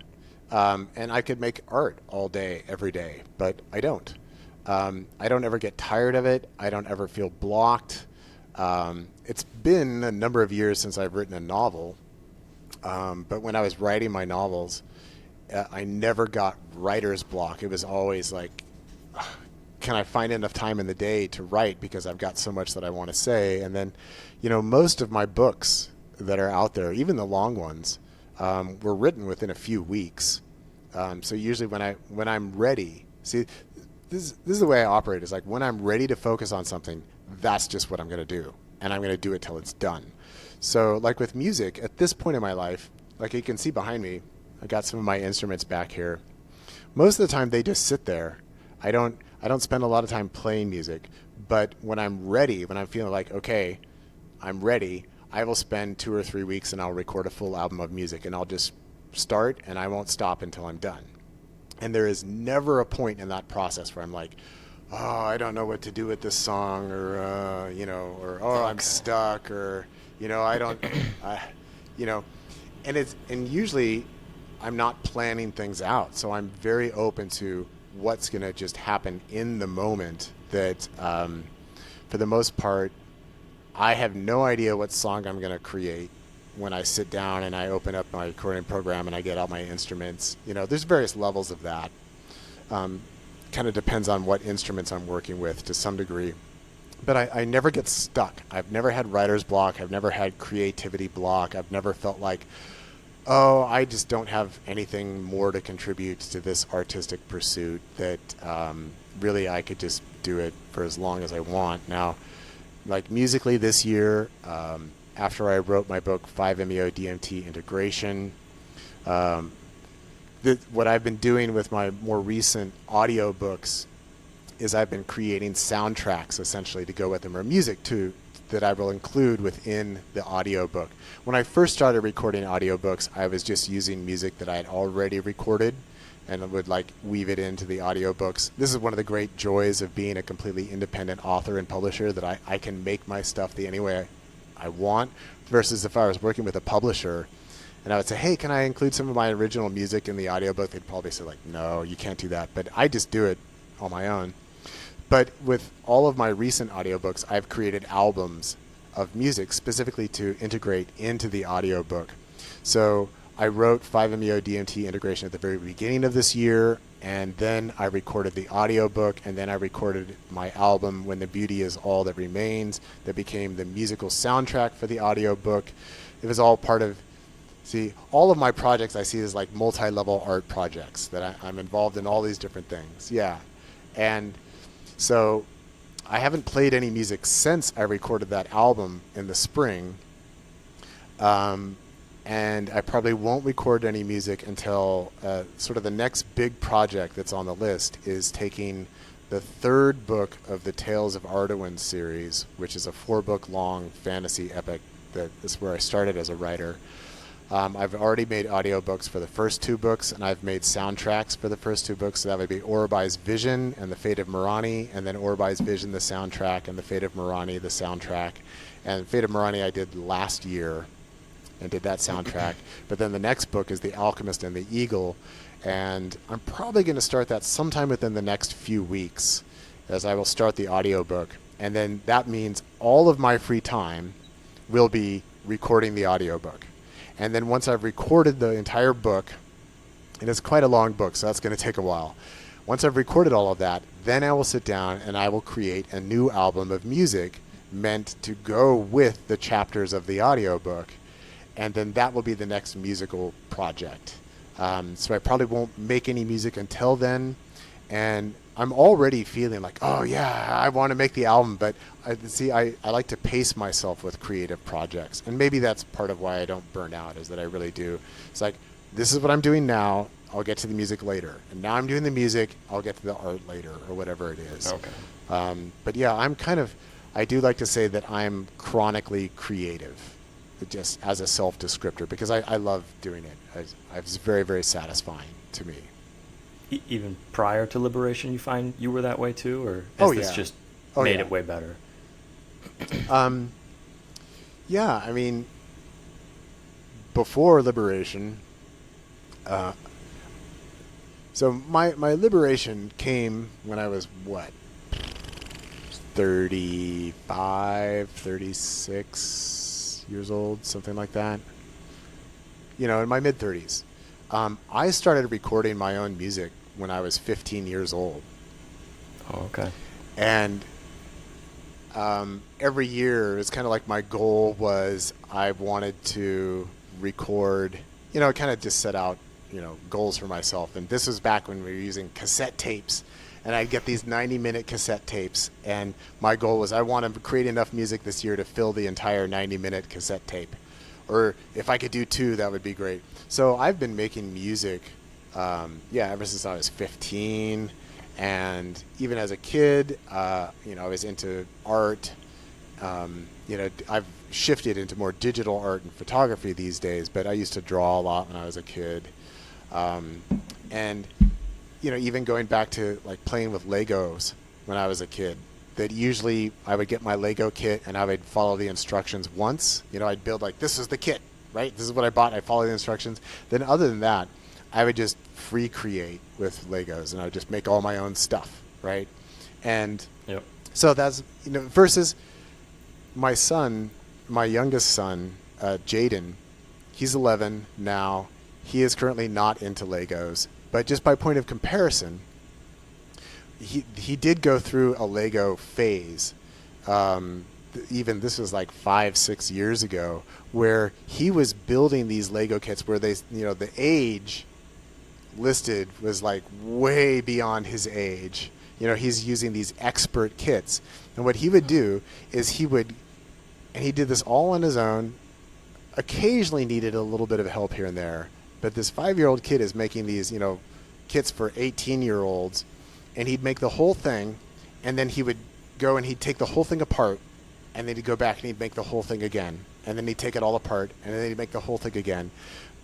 And I could make art all day, every day, but I don't. I don't ever get tired of it. I don't ever feel blocked. It's been a number of years since I've written a novel. But when I was writing my novels, I never got writer's block. It was always like, can I find enough time in the day to write because I've got so much that I want to say? And then, most of my books that are out there, even the long ones, were written within a few weeks. So usually when I'm ready, see, this is the way I operate. Is like when I'm ready to focus on something, that's just what I'm going to do, and I'm going to do it till it's done. So like with music, at this point in my life, like you can see behind me, I got some of my instruments back here. Most of the time they just sit there. I don't spend a lot of time playing music, but when I'm ready, when I'm feeling like, okay, I'm ready, I will spend 2 or 3 weeks and I'll record a full album of music, and I'll just start and I won't stop until I'm done. And there is never a point in that process where I'm like, oh, I don't know what to do with this song, or or oh, I'm stuck, or I don't, and usually I'm not planning things out, so I'm very open to what's going to just happen in the moment. That for the most part, I have no idea what song I'm going to create when I sit down and I open up my recording program and I get out my instruments. There's various levels of that. Kind of depends on what instruments I'm working with to some degree. But I never get stuck. I've never had writer's block. I've never had creativity block. I've never felt like, oh, I just don't have anything more to contribute to this artistic pursuit, that really I could just do it for as long as I want. Now, like musically this year, after I wrote my book, 5MEO DMT Integration, what I've been doing with my more recent audio books is I've been creating soundtracks essentially to go with them, or music that I will include within the audiobook. When I first started recording audiobooks, I was just using music that I had already recorded and would like weave it into the audiobooks. This is one of the great joys of being a completely independent author and publisher, that I can make my stuff any way I want, versus if I was working with a publisher and I would say, hey, can I include some of my original music in the audiobook? They'd probably say like, no, you can't do that. But I just do it on my own. But with all of my recent audiobooks, I've created albums of music specifically to integrate into the audiobook. So I wrote 5MEO DMT Integration at the very beginning of this year, and then I recorded the audiobook, and then I recorded my album, When the Beauty Is All That Remains, that became the musical soundtrack for the audiobook. It was all part of See, all of my projects I see as like multi-level art projects that I'm involved in all these different things. Yeah. And so I haven't played any music since I recorded that album in the spring. And I probably won't record any music until sort of the next big project that's on the list is taking the third book of the Tales of Ardawen series, which is a 4-book long fantasy epic that is where I started as a writer. I've already made audiobooks for the first 2 books, and I've made soundtracks for the first 2 books. So that would be Orubai's Vision and The Fate of Morani, and then Orubai's Vision, the soundtrack, and The Fate of Morani, the soundtrack. And Fate of Morani I did last year and did that soundtrack. But then the next book is The Alchemist and the Eagle, and I'm probably going to start that sometime within the next few weeks, as I will start the audiobook. And then that means all of my free time will be recording the audiobook. And then once I've recorded the entire book, and it's quite a long book, so that's going to take a while. Once I've recorded all of that, then I will sit down and I will create a new album of music meant to go with the chapters of the audiobook. And then that will be the next musical project. So I probably won't make any music until then. And I'm already feeling like, oh yeah, I want to make the album, but I like to pace myself with creative projects. And maybe that's part of why I don't burn out, is that I really do. It's like, this is what I'm doing now, I'll get to the music later. And now I'm doing the music, I'll get to the art later, or whatever it is. Okay. But yeah, I do like to say that I'm chronically creative, just as a self-descriptor, because I love doing it. It's very, very satisfying to me. Even prior to Liberation, you find you were that way too, or has this just made it way better? Yeah, I mean, before Liberation, so my liberation came when I was, 35, 36 years old, something like that. In my mid-30s. I started recording my own music when I was 15 years old. Oh, okay. And every year, it's kind of like my goal was I wanted to record, I kind of just set out, goals for myself. And this was back when we were using cassette tapes. And I'd get these 90-minute cassette tapes. And my goal was I want to create enough music this year to fill the entire 90-minute cassette tape. Or if I could do 2, that would be great. So I've been making music, ever since I was 15. And even as a kid, I was into art. I've shifted into more digital art and photography these days, but I used to draw a lot when I was a kid. And even going back to like playing with Legos when I was a kid, that usually I would get my Lego kit and I would follow the instructions once. I'd build like, this is the kit, right? This is what I bought. I follow the instructions. Then other than that, I would just free create with Legos and I would just make all my own stuff, right? And so that's, versus my son, my youngest son, Jaden, he's 11 now. He is currently not into Legos, but just by point of comparison, he did go through a Lego phase. Even this was like 5-6 years ago, where he was building these Lego kits where they, the age listed was like way beyond his age. He's using these expert kits. And what he would do is he did this all on his own, occasionally needed a little bit of help here and there. But this 5-year-old kid is making these, kits for 18-year-olds. And he'd make the whole thing, and then he would go and he'd take the whole thing apart, and then he'd go back and he'd make the whole thing again. And then he'd take it all apart, and then he'd make the whole thing again.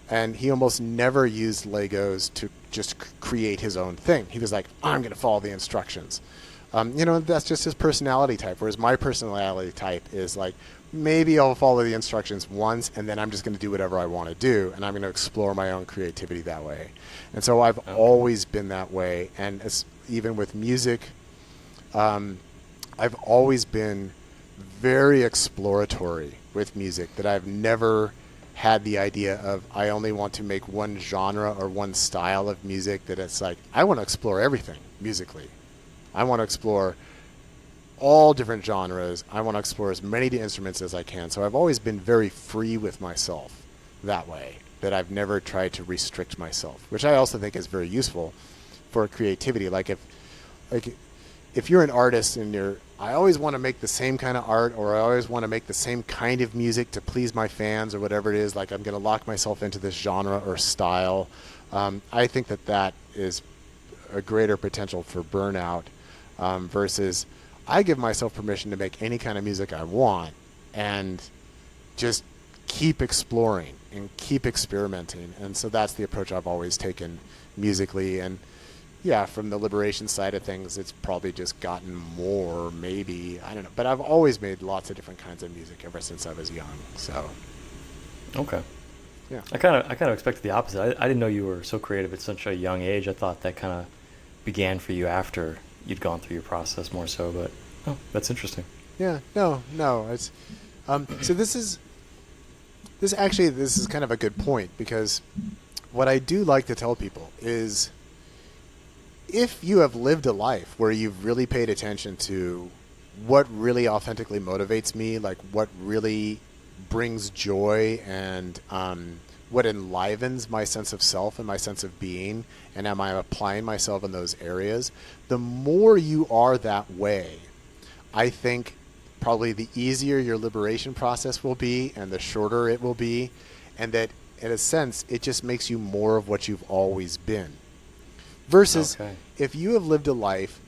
And he almost never used Legos to just create his own thing. He was like, I'm going to follow the instructions. That's just his personality type, whereas my personality type is like, maybe I'll follow the instructions once, and then I'm just going to do whatever I want to do, and I'm going to explore my own creativity that way. And so I've always been that way, and even with music, I've always been very exploratory with music, that I've never had the idea of I only want to make one genre or one style of music, that it's like I want to explore everything musically. I want to explore all different genres. I want to explore as many instruments as I can. So I've always been very free with myself that way. that I've never tried to restrict myself, which I also think is very useful for creativity. Like if you're an artist and I always want to make the same kind of art, or I always want to make the same kind of music to please my fans or whatever it is, like I'm going to lock myself into this genre or style. I think that is a greater potential for burnout versus I give myself permission to make any kind of music I want and just keep exploring and keep experimenting. And so that's the approach I've always taken musically. And yeah, from the liberation side of things, it's probably just gotten more, maybe, I don't know. But I've always made lots of different kinds of music ever since I was young. So, Okay. yeah. I kind of expected the opposite. I didn't know you were so creative at such a young age. I thought that kind of began for you after you'd gone through your process more so. But that's interesting. Yeah. No. It's so this is kind of a good point, because what I do like to tell people is, if you have lived a life where you've really paid attention to what really authentically motivates me, like what really brings joy and what enlivens my sense of self and my sense of being, and am I applying myself in those areas, the more you are that way, I think probably the easier your liberation process will be and the shorter it will be, and that in a sense it just makes you more of what you've always been. Versus if you have lived a life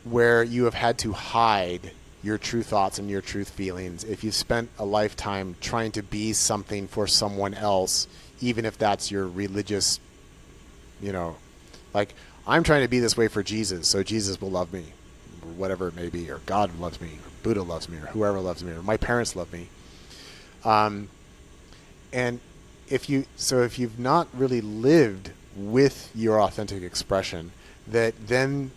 where you have had to hide your true thoughts and your true feelings, if you've spent a lifetime trying to be something for someone else, even if that's your religious, like, I'm trying to be this way for Jesus, so Jesus will love me, or whatever it may be, or God loves me, or Buddha loves me, or whoever loves me, or my parents love me. And if you've not really lived with your authentic expression, that then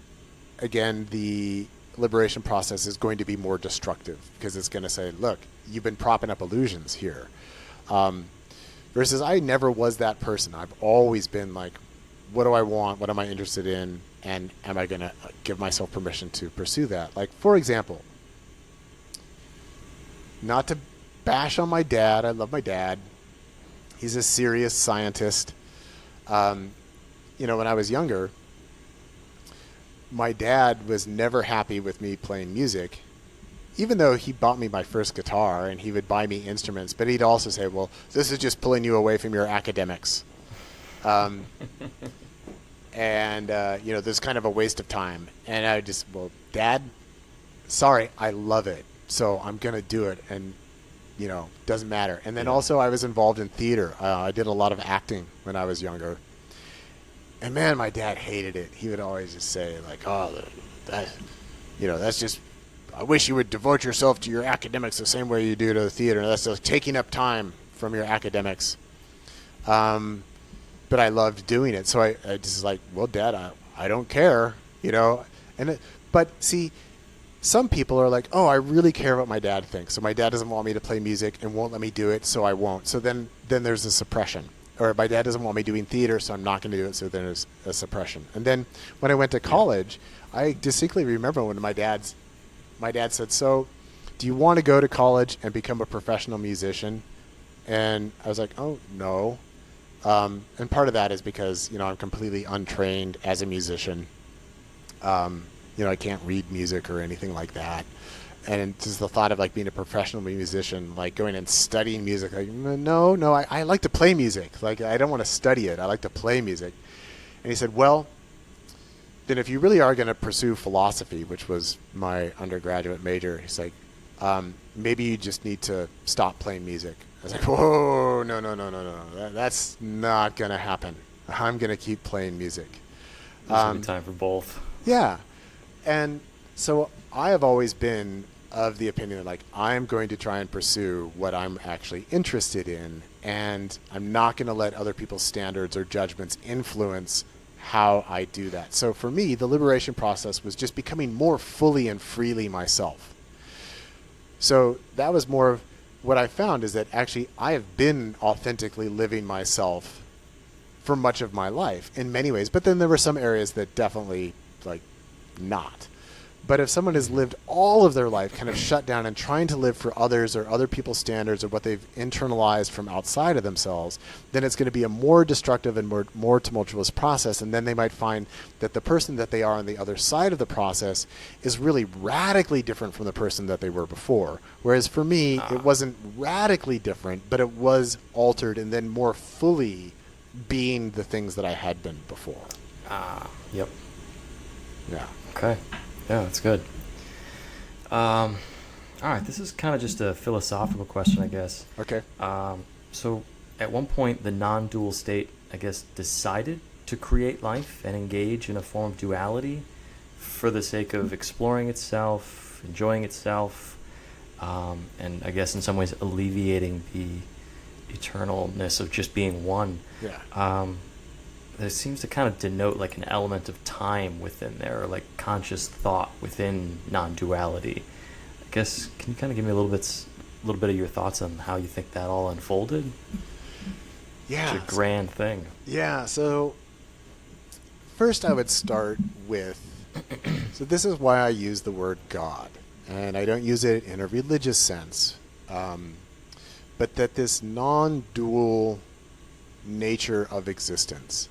again the liberation process is going to be more destructive, because it's going to say, look, you've been propping up illusions here. Versus I never was that person. I've always been like, what do I want? What am I interested in? And am I going to give myself permission to pursue that? Like, for example, not to bash on my dad. I love my dad. He's a serious scientist. When I was younger, my dad was never happy with me playing music, even though he bought me my first guitar and he would buy me instruments, but he'd also say, well, this is just pulling you away from your academics. There's kind of a waste of time. And I just, well, Dad, sorry, I love it, so I'm going to do it. And, doesn't matter. And then also I was involved in theater. I did a lot of acting when I was younger. And man, my dad hated it. He would always just say, like, oh, that's just, I wish you would devote yourself to your academics the same way you do to the theater. That's just taking up time from your academics. But I loved doing it. So I just like, well, Dad, I don't care, But see, some people are like, oh, I really care what my dad thinks. So my dad doesn't want me to play music and won't let me do it, so I won't. So then there's a suppression. Or my dad doesn't want me doing theater, so I'm not going to do it, so then there's a suppression. And then when I went to college, I distinctly remember when my dad said, so do you want to go to college and become a professional musician? And I was like, oh, no. And part of that is because, I'm completely untrained as a musician. I can't read music or anything like that. And just the thought of like being a professional musician, like going and studying music, like, no, I like to play music. Like, I don't want to study it. I like to play music. And he said, well, then if you really are going to pursue philosophy, which was my undergraduate major, he's like, maybe you just need to stop playing music. I was like, whoa, no. That's not going to happen. I'm going to keep playing music. There's be time for both. Yeah. And so I have always been of the opinion that, like, I'm going to try and pursue what I'm actually interested in, and I'm not going to let other people's standards or judgments influence how I do that. So for me, the liberation process was just becoming more fully and freely myself. So that was more of what I found, is that actually I have been authentically living myself for much of my life in many ways. But then there were some areas that definitely, like, not. But if someone has lived all of their life kind of shut down and trying to live for others or other people's standards or what they've internalized from outside of themselves, then it's going to be a more destructive and more tumultuous process. And then they might find that the person that they are on the other side of the process is really radically different from the person that they were before. Whereas for me, it wasn't radically different, but it was altered and then more fully being the things that I had been before. Yep. Yeah. Okay. Yeah, that's good. All right, this is kind of just a philosophical question, I guess. Okay. So at one point, the non-dual state, I guess, decided to create life and engage in a form of duality for the sake of exploring itself, enjoying itself, and I guess in some ways alleviating the eternalness of just being one. Yeah. It seems to kind of denote like an element of time within there, or like conscious thought within non-duality. I guess, can you kind of give me a little bit of your thoughts on how you think that all unfolded? Yeah. It's a grand thing. Yeah. So first I would start with, so this is why I use the word God, and I don't use it in a religious sense, but that this non-dual nature of existence,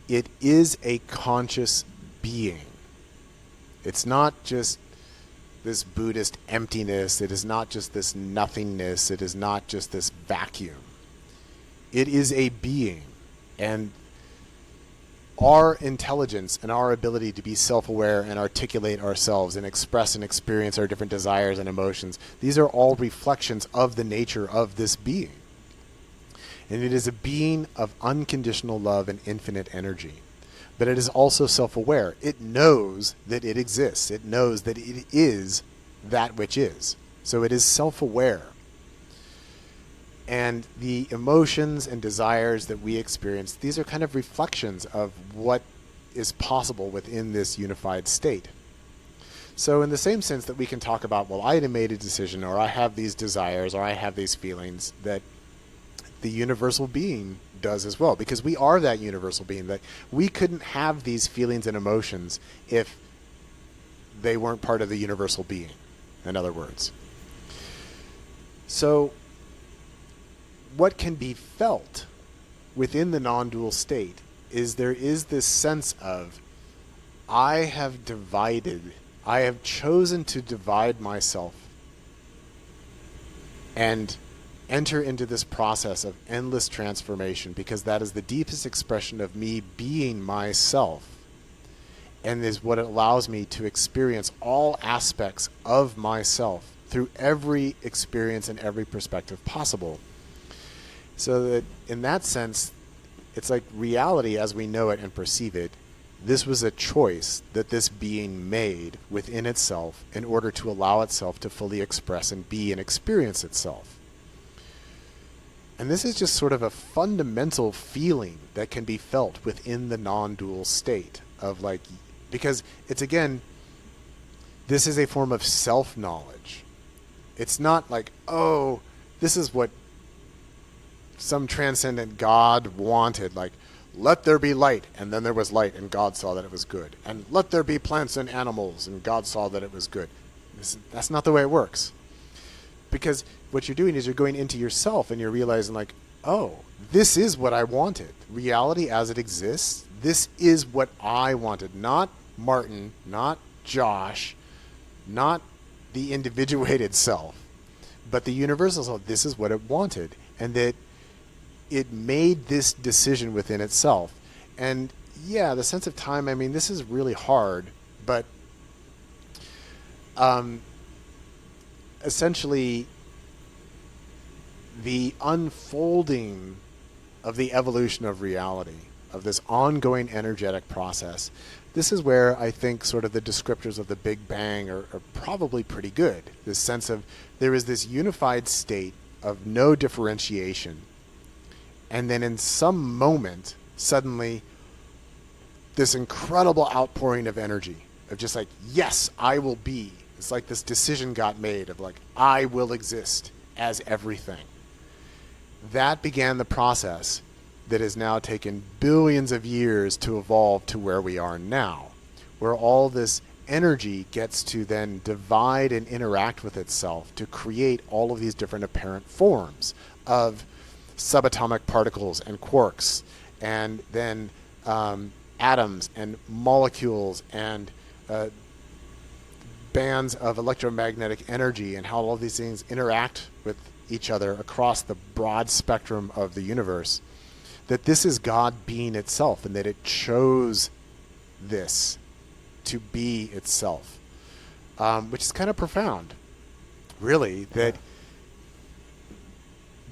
it is a conscious being. It's not just this Buddhist emptiness. It is not just this nothingness. It is not just this vacuum. It is a being. And our intelligence and our ability to be self-aware and articulate ourselves and express and experience our different desires and emotions, these are all reflections of the nature of this being. And it is a being of unconditional love and infinite energy. But it is also self-aware. It knows that it exists. It knows that it is that which is. So it is self-aware. And the emotions and desires that we experience, these are kind of reflections of what is possible within this unified state. So in the same sense that we can talk about, well, I made a decision, or I have these desires, or I have these feelings, that the universal being does as well, because we are that universal being. That we couldn't have these feelings and emotions if they weren't part of the universal being, in other words. So what can be felt within the non-dual state is there is this sense of, I have chosen to divide myself and enter into this process of endless transformation, because that is the deepest expression of me being myself, and is what allows me to experience all aspects of myself through every experience and every perspective possible. So that in that sense, it's like reality as we know it and perceive it. This was a choice that this being made within itself in order to allow itself to fully express and be and experience itself. And this is just sort of a fundamental feeling that can be felt within the non-dual state of, like, because it's, again, this is a form of self-knowledge. It's not like, oh, this is what some transcendent God wanted, like, let there be light, and then there was light, and God saw that it was good. And let there be plants and animals, and God saw that it was good. That's not the way it works. Because what you're doing is you're going into yourself and you're realizing, like, oh, this is what I wanted. Reality as it exists, this is what I wanted. Not Martin, not Josh, not the individuated self, but the universal self. This is what it wanted. And that it made this decision within itself. And yeah, the sense of time, I mean, this is really hard, but essentially the unfolding of the evolution of reality, of this ongoing energetic process, this is where I think sort of the descriptors of the Big Bang are probably pretty good. This sense of there is this unified state of no differentiation, and then in some moment, suddenly, this incredible outpouring of energy, of just like, yes, I will be. It's like this decision got made of like, I will exist as everything. That began the process that has now taken billions of years to evolve to where we are now, where all this energy gets to then divide and interact with itself to create all of these different apparent forms of subatomic particles and quarks, and then atoms and molecules and bands of electromagnetic energy, and how all of these things interact with each other across the broad spectrum of the universe, that this is God being itself, and that it chose this to be itself, which is kind of profound, really, that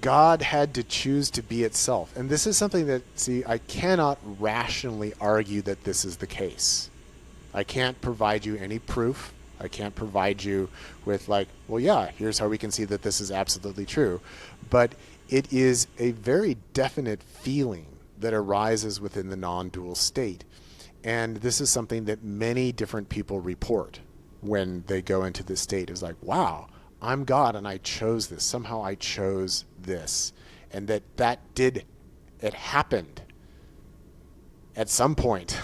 God had to choose to be itself. And this is something that, see, I cannot rationally argue that this is the case. I can't provide you any proof. I can't provide you with like, well, yeah, here's how we can see that this is absolutely true. But it is a very definite feeling that arises within the non-dual state. And this is something that many different people report when they go into this state. It's like, wow, I'm God and I chose this. Somehow I chose this. And that it happened at some point.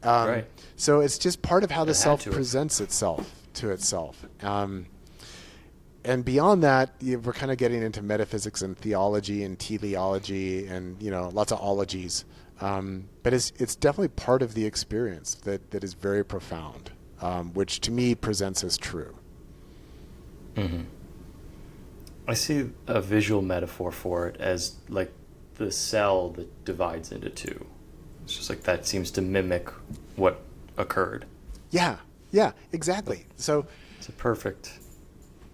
Right. So it's just part of how the self to presents itself to itself. And beyond that, we're kind of getting into metaphysics and theology and teleology and, lots of ologies. But it's definitely part of the experience that is very profound, which to me presents as true. Mm-hmm. I see a visual metaphor for it as like the cell that divides into two. It's just like that seems to mimic what occurred. Yeah, exactly. So it's a perfect.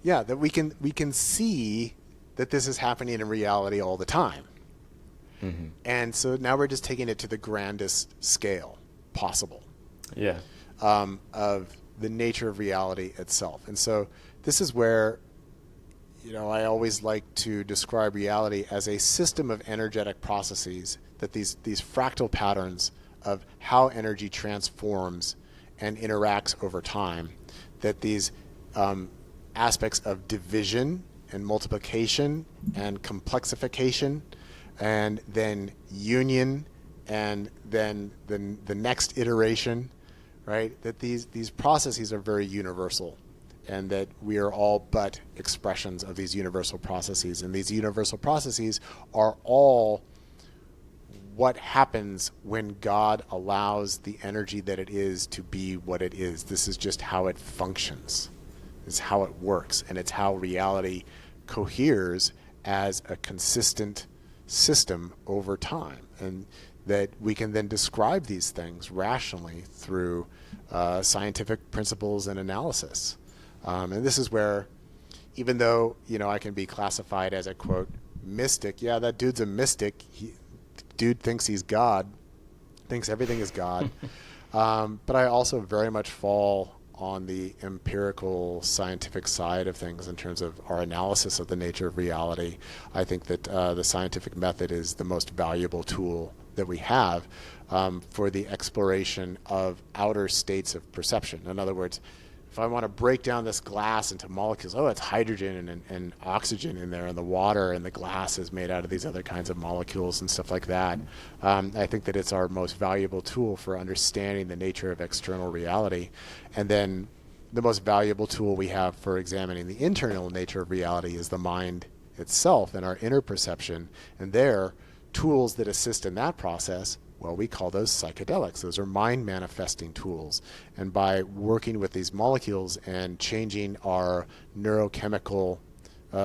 Yeah, that we can see that this is happening in reality all the time. Mm-hmm. And so now we're just taking it to the grandest scale possible. Yeah. Of the nature of reality itself. And so this is where, I always like to describe reality as a system of energetic processes, that these fractal patterns of how energy transforms and interacts over time, that these aspects of division and multiplication and complexification, and then union, and then the next iteration, right? That these processes are very universal, and that we are all but expressions of these universal processes. And these universal processes are all what happens when God allows the energy that it is to be what it is. This is just how it functions. It's how it works, and it's how reality coheres as a consistent system over time, and that we can then describe these things rationally through scientific principles and analysis. And this is where, even though I can be classified as a quote mystic, yeah, that dude's a mystic. Dude thinks he's God, thinks everything is God. But I also very much fall on the empirical scientific side of things in terms of our analysis of the nature of reality. I think that the scientific method is the most valuable tool that we have for the exploration of outer states of perception. In other words, if I want to break down this glass into molecules, it's hydrogen and oxygen in there, and the water and the glass is made out of these other kinds of molecules and stuff like that. I think that it's our most valuable tool for understanding the nature of external reality. And then the most valuable tool we have for examining the internal nature of reality is the mind itself and our inner perception. And there, tools that assist in that process, well, we call those psychedelics. Those are mind manifesting tools. And by working with these molecules and changing our neurochemical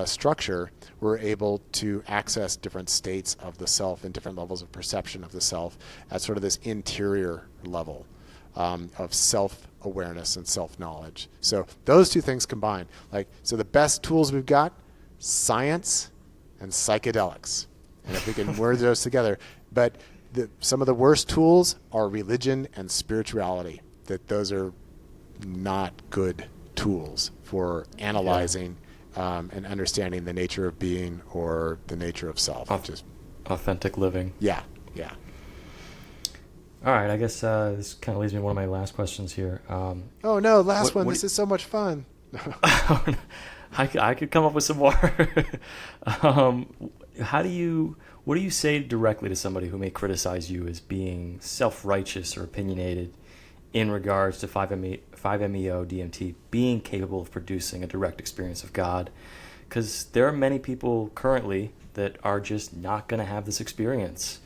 structure, we're able to access different states of the self and different levels of perception of the self at sort of this interior level of self-awareness and self-knowledge. So those two things combined. So the best tools we've got, science and psychedelics. And if we can merge those together. But some of the worst tools are religion and spirituality. That those are not good tools for analyzing and understanding the nature of being or the nature of self. Just authentic living. Yeah. All right, I guess this kind of leads me to one of my last questions here. Oh no, last one. This is so much fun. I could come up with some more. What do you say directly to somebody who may criticize you as being self-righteous or opinionated in regards to 5-MeO DMT being capable of producing a direct experience of God, because there are many people currently that are just not going to have this experience,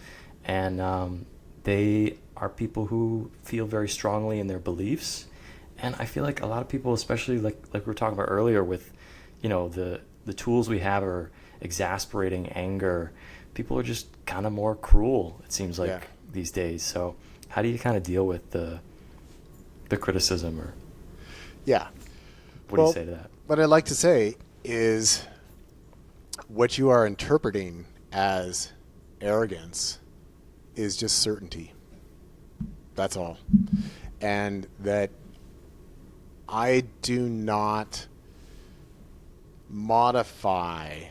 and they are people who feel very strongly in their beliefs. And I feel like a lot of people, especially like we were talking about earlier with, the tools we have are exasperating anger. People are just kind of more cruel, it seems like, these days. So how do you kind of deal with the criticism, or what do you say to that? What I'd like to say is what you are interpreting as arrogance is just certainty. That's all. And that I do not modify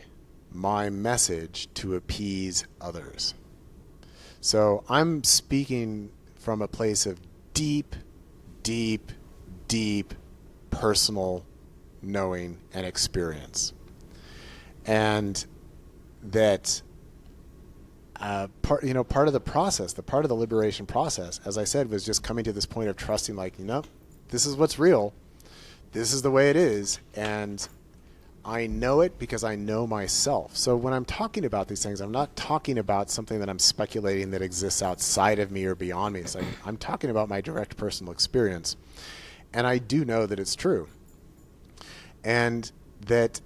my message to appease others. So I'm speaking from a place of deep, deep, deep personal knowing and experience. And that part of the process, part of the liberation process, as I said, was just coming to this point of trusting, like, this is what's real. This is the way it is. And I know it because I know myself. So when I'm talking about these things, I'm not talking about something that I'm speculating that exists outside of me or beyond me. It's like I'm talking about my direct personal experience. And I do know that it's true. And that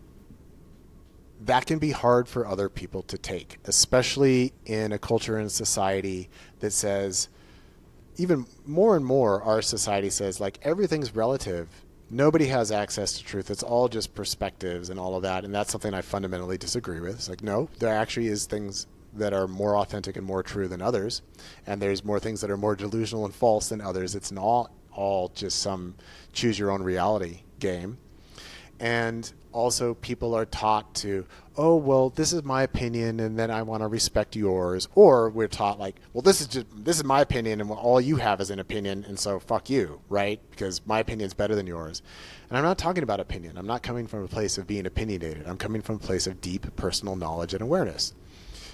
can be hard for other people to take, especially in a culture and society that says, even more and more, our society says, like, everything's relative. Nobody has access to truth. It's all just perspectives and all of that. And that's something I fundamentally disagree with. It's like, no, there actually is things that are more authentic and more true than others. And there's more things that are more delusional and false than others. It's not all just some choose your own reality game. And also people are taught to, oh, well, this is my opinion and then I want to respect yours. Or we're taught like, well, this is my opinion and all you have is an opinion, and so fuck you, right? Because my opinion is better than yours. And I'm not talking about opinion. I'm not coming from a place of being opinionated. I'm coming from a place of deep personal knowledge and awareness.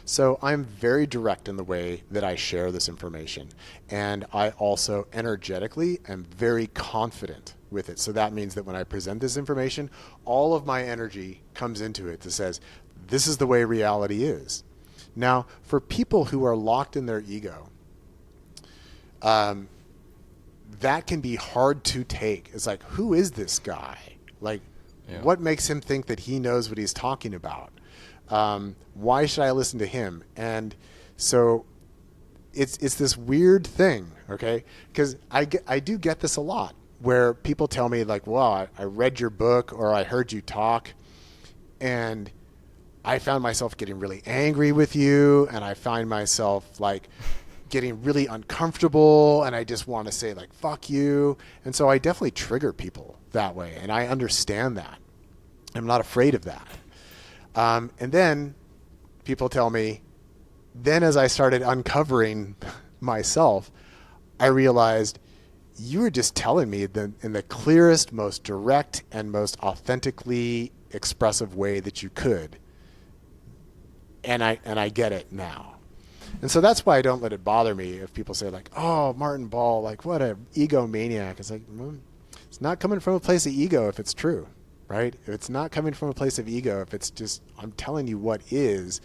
So I'm very direct in the way that I share this information. And I also energetically am very confident with it. So that means that when I present this information, all of my energy comes into it that says, this is the way reality is. Now, for people who are locked in their ego, that can be hard to take. It's like, who is this guy? Like, what makes him think that he knows what he's talking about? Why should I listen to him? And so it's this weird thing, okay? Because I do get this a lot, where people tell me like, well, I read your book or I heard you talk and I found myself getting really angry with you, and I find myself like getting really uncomfortable, and I just want to say like, fuck you. And so I definitely trigger people that way, and I understand that. I'm not afraid of that. And then people tell me, then as I started uncovering myself, I realized you were just telling me in the clearest, most direct, and most authentically expressive way that you could. And I get it now. And so that's why I don't let it bother me if people say like, oh, Martin Ball, like what a egomaniac. It's like, well, it's not coming from a place of ego if it's true, right? If it's not coming from a place of ego, if it's just, I'm telling you what is,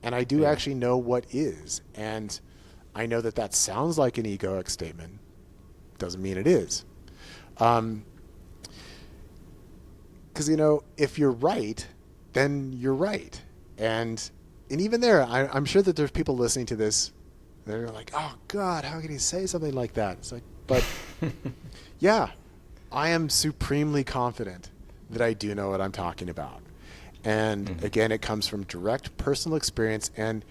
and I do actually know what is. And I know that sounds like an egoic statement. Doesn't mean it is. Because, if you're right, then you're right. And even there, I'm sure that there's people listening to this that are like, oh, God, how can he say something like that? It's like, but yeah, I am supremely confident that I do know what I'm talking about. And again, it comes from direct personal experience. And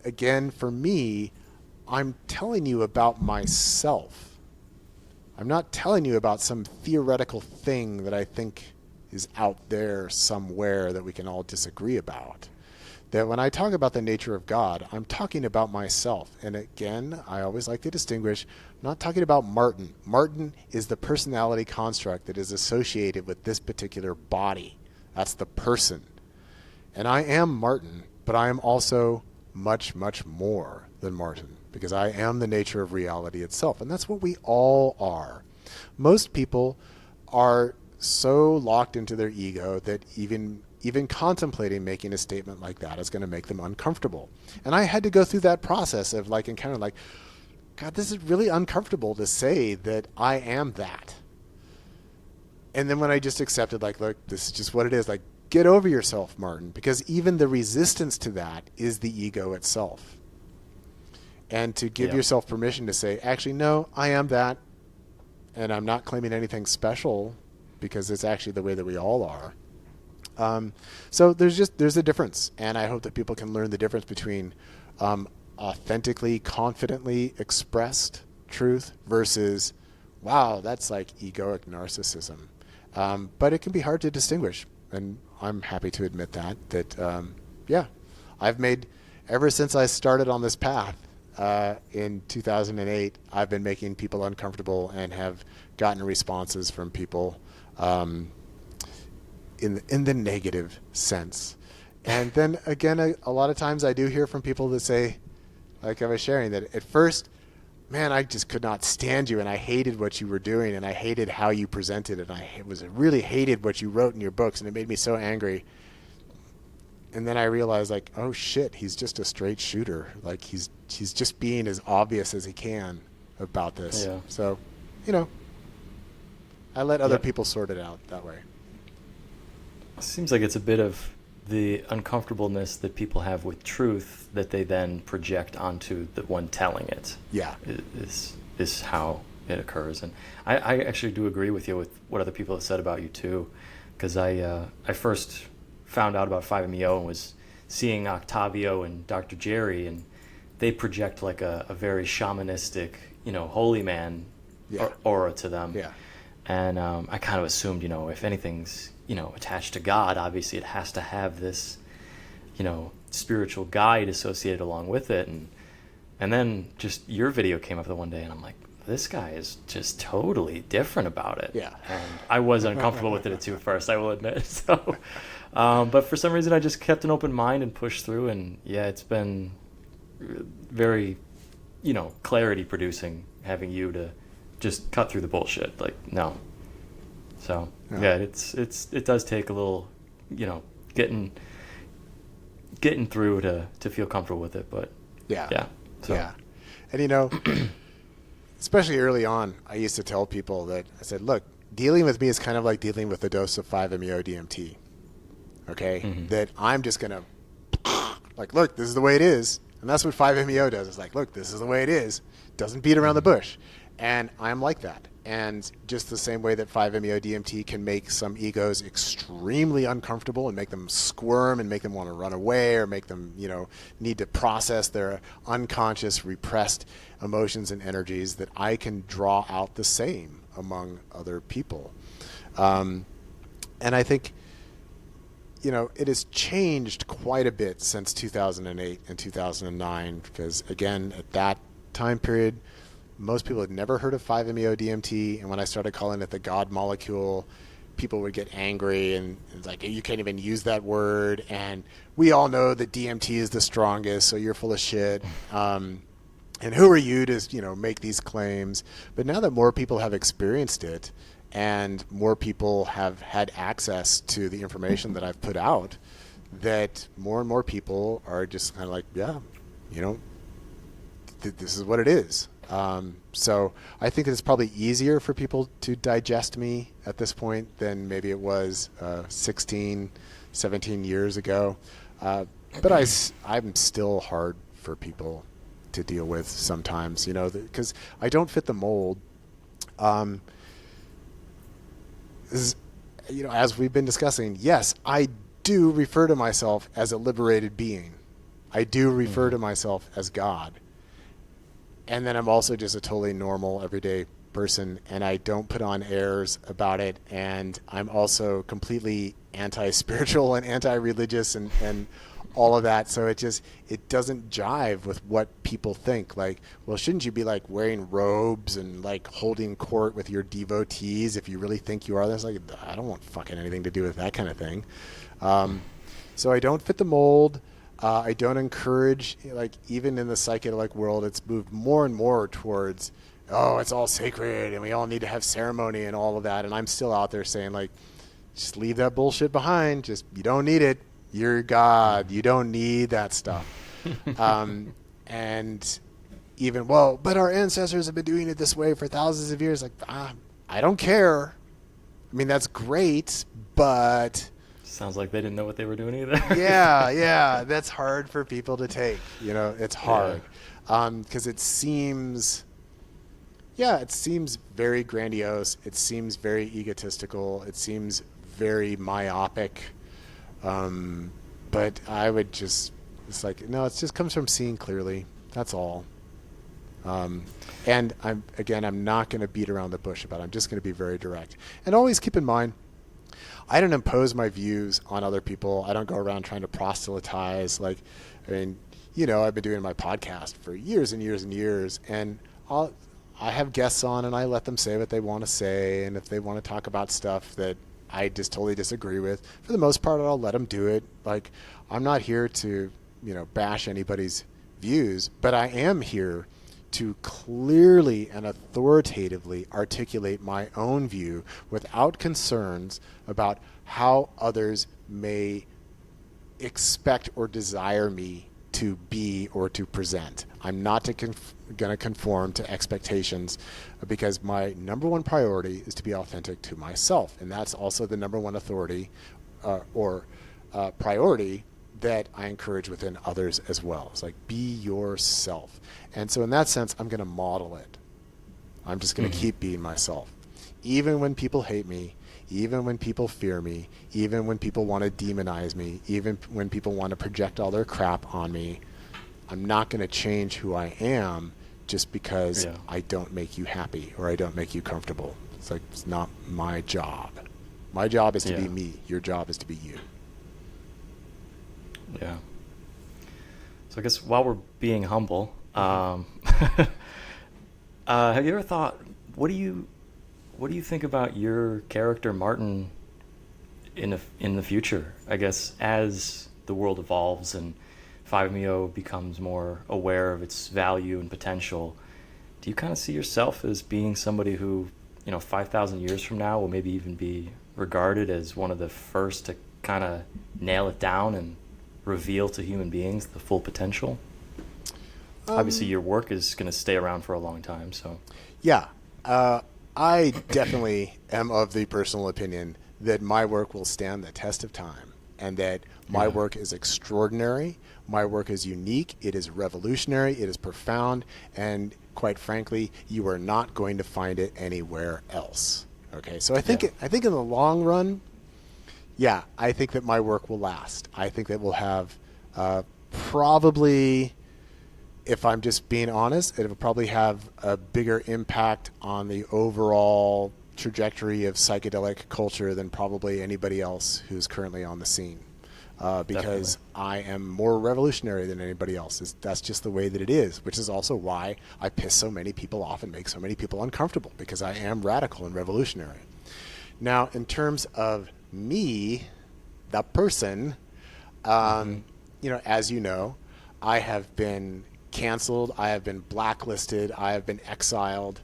again, for me, I'm telling you about myself. I'm not telling you about some theoretical thing that I think is out there somewhere that we can all disagree about. That when I talk about the nature of God, I'm talking about myself. And again, I always like to distinguish, I'm not talking about Martin. Martin is the personality construct that is associated with this particular body. That's the person. And I am Martin, but I am also much, much more than Martin. because I am the nature of reality itself. And that's what we all are. Most people are so locked into their ego that even contemplating making a statement like that is going to make them uncomfortable. And I had to go through that process of like encountering like, God, this is really uncomfortable to say that I am that. And then when I just accepted, like, look, this is just what it is. Like, get over yourself, Martin, because even the resistance to that is the ego itself. And to give yourself permission to say, actually, no, I am that. And I'm not claiming anything special because it's actually the way that we all are. So there's a difference. And I hope that people can learn the difference between authentically, confidently expressed truth versus, wow, that's like egoic narcissism. But it can be hard to distinguish. And I'm happy to admit that I've made, ever since I started on this path in 2008, I've been making people uncomfortable and have gotten responses from people in the negative sense. And then again, a lot of times I do hear from people that say, like I was sharing, that at first, man, I just could not stand you, and I hated what you were doing, and I hated how you presented, and I really hated what you wrote in your books, and it made me so angry. And then I realized, like, oh shit, he's just a straight shooter. Like he's just being as obvious as he can about this. Yeah. So, I let other people sort it out that way. Seems like it's a bit of the uncomfortableness that people have with truth that they then project onto the one telling it. Yeah. Is how it occurs. And I actually do agree with you with what other people have said about you too, because I first found out about 5-MeO and was seeing Octavio and Dr. Jerry, and they project like a very shamanistic, holy man aura to them. Yeah. And I kind of assumed, if anything's, attached to God, obviously it has to have this, spiritual guide associated along with it. And then just your video came up the one day, and I'm like, this guy is just totally different about it. Yeah. And I was uncomfortable with it too at first, I will admit. So, but for some reason I just kept an open mind and pushed through, and it's been very, clarity producing having you to just cut through the bullshit. Like, no. So it does take a little, getting through to feel comfortable with it, but so. And especially early on, I used to tell people that I said, look, dealing with me is kind of like dealing with a dose of 5-MeO DMT. Okay, that I'm just gonna like, look, this is the way it is, and that's what 5-MeO does. It's like, look, this is the way it is. Doesn't beat around the bush, and I'm like that. And just the same way that 5-MeO DMT can make some egos extremely uncomfortable and make them squirm and make them want to run away, or make them, need to process their unconscious, repressed emotions and energies, that I can draw out the same among other people. And I think, it has changed quite a bit since 2008 and 2009, because, again, at that time period, most people had never heard of 5-MeO DMT, and when I started calling it the God molecule, people would get angry, and it's like, you can't even use that word, and we all know that DMT is the strongest, so you're full of shit. And who are you to, make these claims? But now that more people have experienced it, and more people have had access to the information that I've put out, that more and more people are just kind of like, this is what it is. So I think it's probably easier for people to digest me at this point than maybe it was 16, 17 years ago. But I'm still hard for people to deal with sometimes, because I don't fit the mold. As we've been discussing, yes, I do refer to myself as a liberated being. I do refer to myself as God. And then I'm also just a totally normal, everyday person, and I don't put on airs about it. And I'm also completely anti-spiritual and anti-religious and all of that. So it doesn't jive with what people think. Like, well, shouldn't you be like wearing robes and like holding court with your devotees if you really think you are? That's like, I don't want fucking anything to do with that kind of thing. So I don't fit the mold. I don't encourage, like, even in the psychedelic world, it's moved more and more towards, oh, it's all sacred and we all need to have ceremony and all of that. And I'm still out there saying, like, just leave that bullshit behind. Just, you don't need it. You're God. You don't need that stuff. And even, well, but our ancestors have been doing it this way for thousands of years. Like, I don't care. I mean, that's great, but Sounds like they didn't know what they were doing either. yeah, that's hard for people to take. You know, it's hard because it seems very grandiose. It seems very egotistical. It seems very myopic. But I would just, it's like, no, it just comes from seeing clearly. That's all. And I'm not going to beat around the bush about it. I'm just going to be very direct. And always keep in mind, I don't impose my views on other people. I don't go around trying to proselytize. Like, I mean, you know, I've been doing my podcast for years and years and years, and I have guests on, and I let them say what they want to say. And if they want to talk about stuff that I just totally disagree with, for the most part, I'll let them do it. Like, I'm not here to, you know, bash anybody's views, but I am here to clearly and authoritatively articulate my own view without concerns about how others may expect or desire me to be or to present. I'm not going to conform to expectations, because my number one priority is to be authentic to myself. And that's also the number one authority or priority that I encourage within others as well. It's like, be yourself. And so in that sense, I'm going to model it. I'm just going to keep being myself. Even when people hate me, even when people fear me, even when people want to demonize me, even when people want to project all their crap on me, I'm not going to change who I am just because I don't make you happy or I don't make you comfortable. It's like, it's not my job. My job is to be me. Your job is to be you. Yeah. So I guess while we're being humble, have you ever thought, what do you think about your character Martin in the future? I guess as the world evolves and 5-MeO becomes more aware of its value and potential, do you kind of see yourself as being somebody who, 5,000 years from now will maybe even be regarded as one of the first to kind of nail it down and reveal to human beings the full potential? Obviously, your work is going to stay around for a long time. So, yeah, I definitely am of the personal opinion that my work will stand the test of time, and that my work is extraordinary. My work is unique. It is revolutionary. It is profound, and quite frankly, you are not going to find it anywhere else. Okay, so I think in the long run, I think that my work will last. I think that we'll have probably, if I'm just being honest, it will probably have a bigger impact on the overall trajectory of psychedelic culture than probably anybody else who's currently on the scene. Because I am more revolutionary than anybody else. That's just the way that it is, which is also why I piss so many people off and make so many people uncomfortable, because I am radical and revolutionary. Now, in terms of me, the person, as you know, I have been canceled, I have been blacklisted, I have been exiled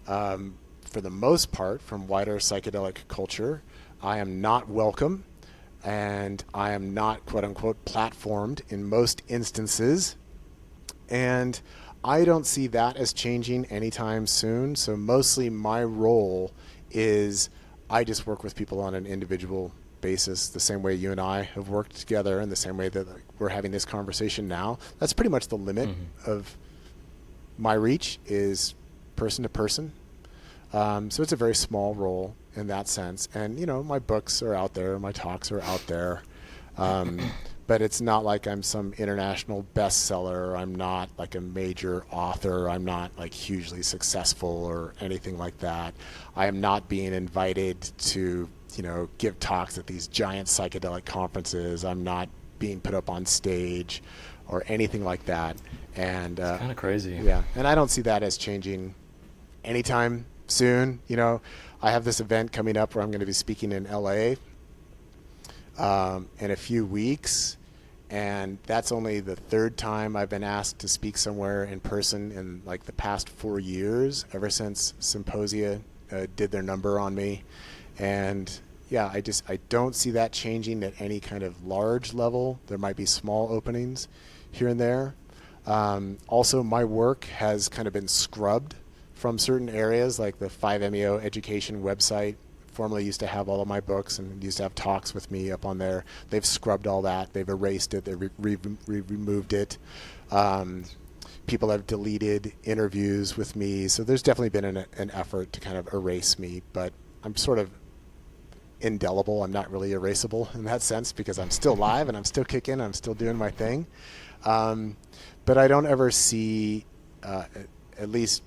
for the most part from wider psychedelic culture. I am not welcome, and I am not, quote unquote, platformed in most instances. And I don't see that as changing anytime soon. So mostly my role is I just work with people on an individual basis, the same way you and I have worked together, and the same way that we're having this conversation now. That's pretty much the limit of my reach, is person to person. So it's a very small role in that sense. And, my books are out there, my talks are out there. But it's not like I'm some international bestseller. I'm not like a major author. I'm not like hugely successful or anything like that. I am not being invited to, give talks at these giant psychedelic conferences. I'm not being put up on stage or anything like that. And it's kind of crazy. Yeah. And I don't see that as changing anytime soon. I have this event coming up where I'm going to be speaking in LA in a few weeks, and that's only the third time I've been asked to speak somewhere in person in like the past 4 years, ever since Symposia did their number on me. And yeah, I don't see that changing at any kind of large level. There might be small openings here and there. Also, my work has kind of been scrubbed from certain areas, like the 5MEO education website formerly used to have all of my books and used to have talks with me up on there. They've scrubbed all that. They've erased it. They've removed it. People have deleted interviews with me. So there's definitely been an effort to kind of erase me, but I'm sort of indelible. I'm not really erasable in that sense because I'm still live and I'm still kicking. I'm still doing my thing. But I don't ever see, at least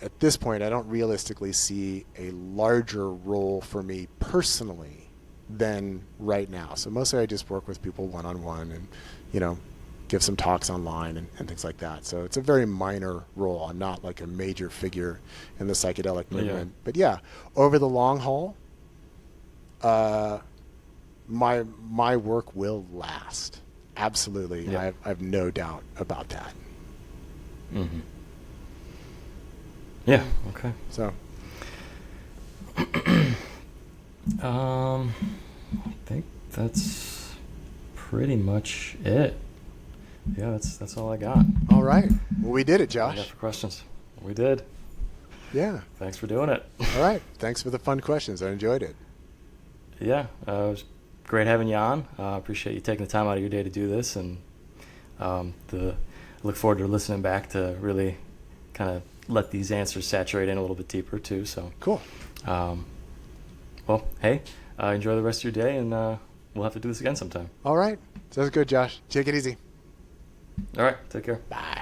at this point, I don't realistically see a larger role for me personally than right now. So mostly I just work with people one-on-one and, you know, give some talks online and things like that. So it's a very minor role. I'm not like a major figure in the psychedelic movement. Yeah. But yeah, over the long haul, my work will last. Absolutely. Yeah. I have no doubt about that. Mm-hmm. Yeah. Okay. So, I think that's pretty much it. Yeah, that's all I got. All right. Well, we did it, Josh. Yeah, for questions. We did. Yeah. Thanks for doing it. All right. Thanks for the fun questions. I enjoyed it. Yeah. It was great having you on. I appreciate you taking the time out of your day to do this, and I look forward to listening back to really kind of let these answers saturate in a little bit deeper too. So cool. Well, hey, enjoy the rest of your day, and we'll have to do this again sometime. All right. Sounds good, Josh. Take it easy. All right. Take care. Bye.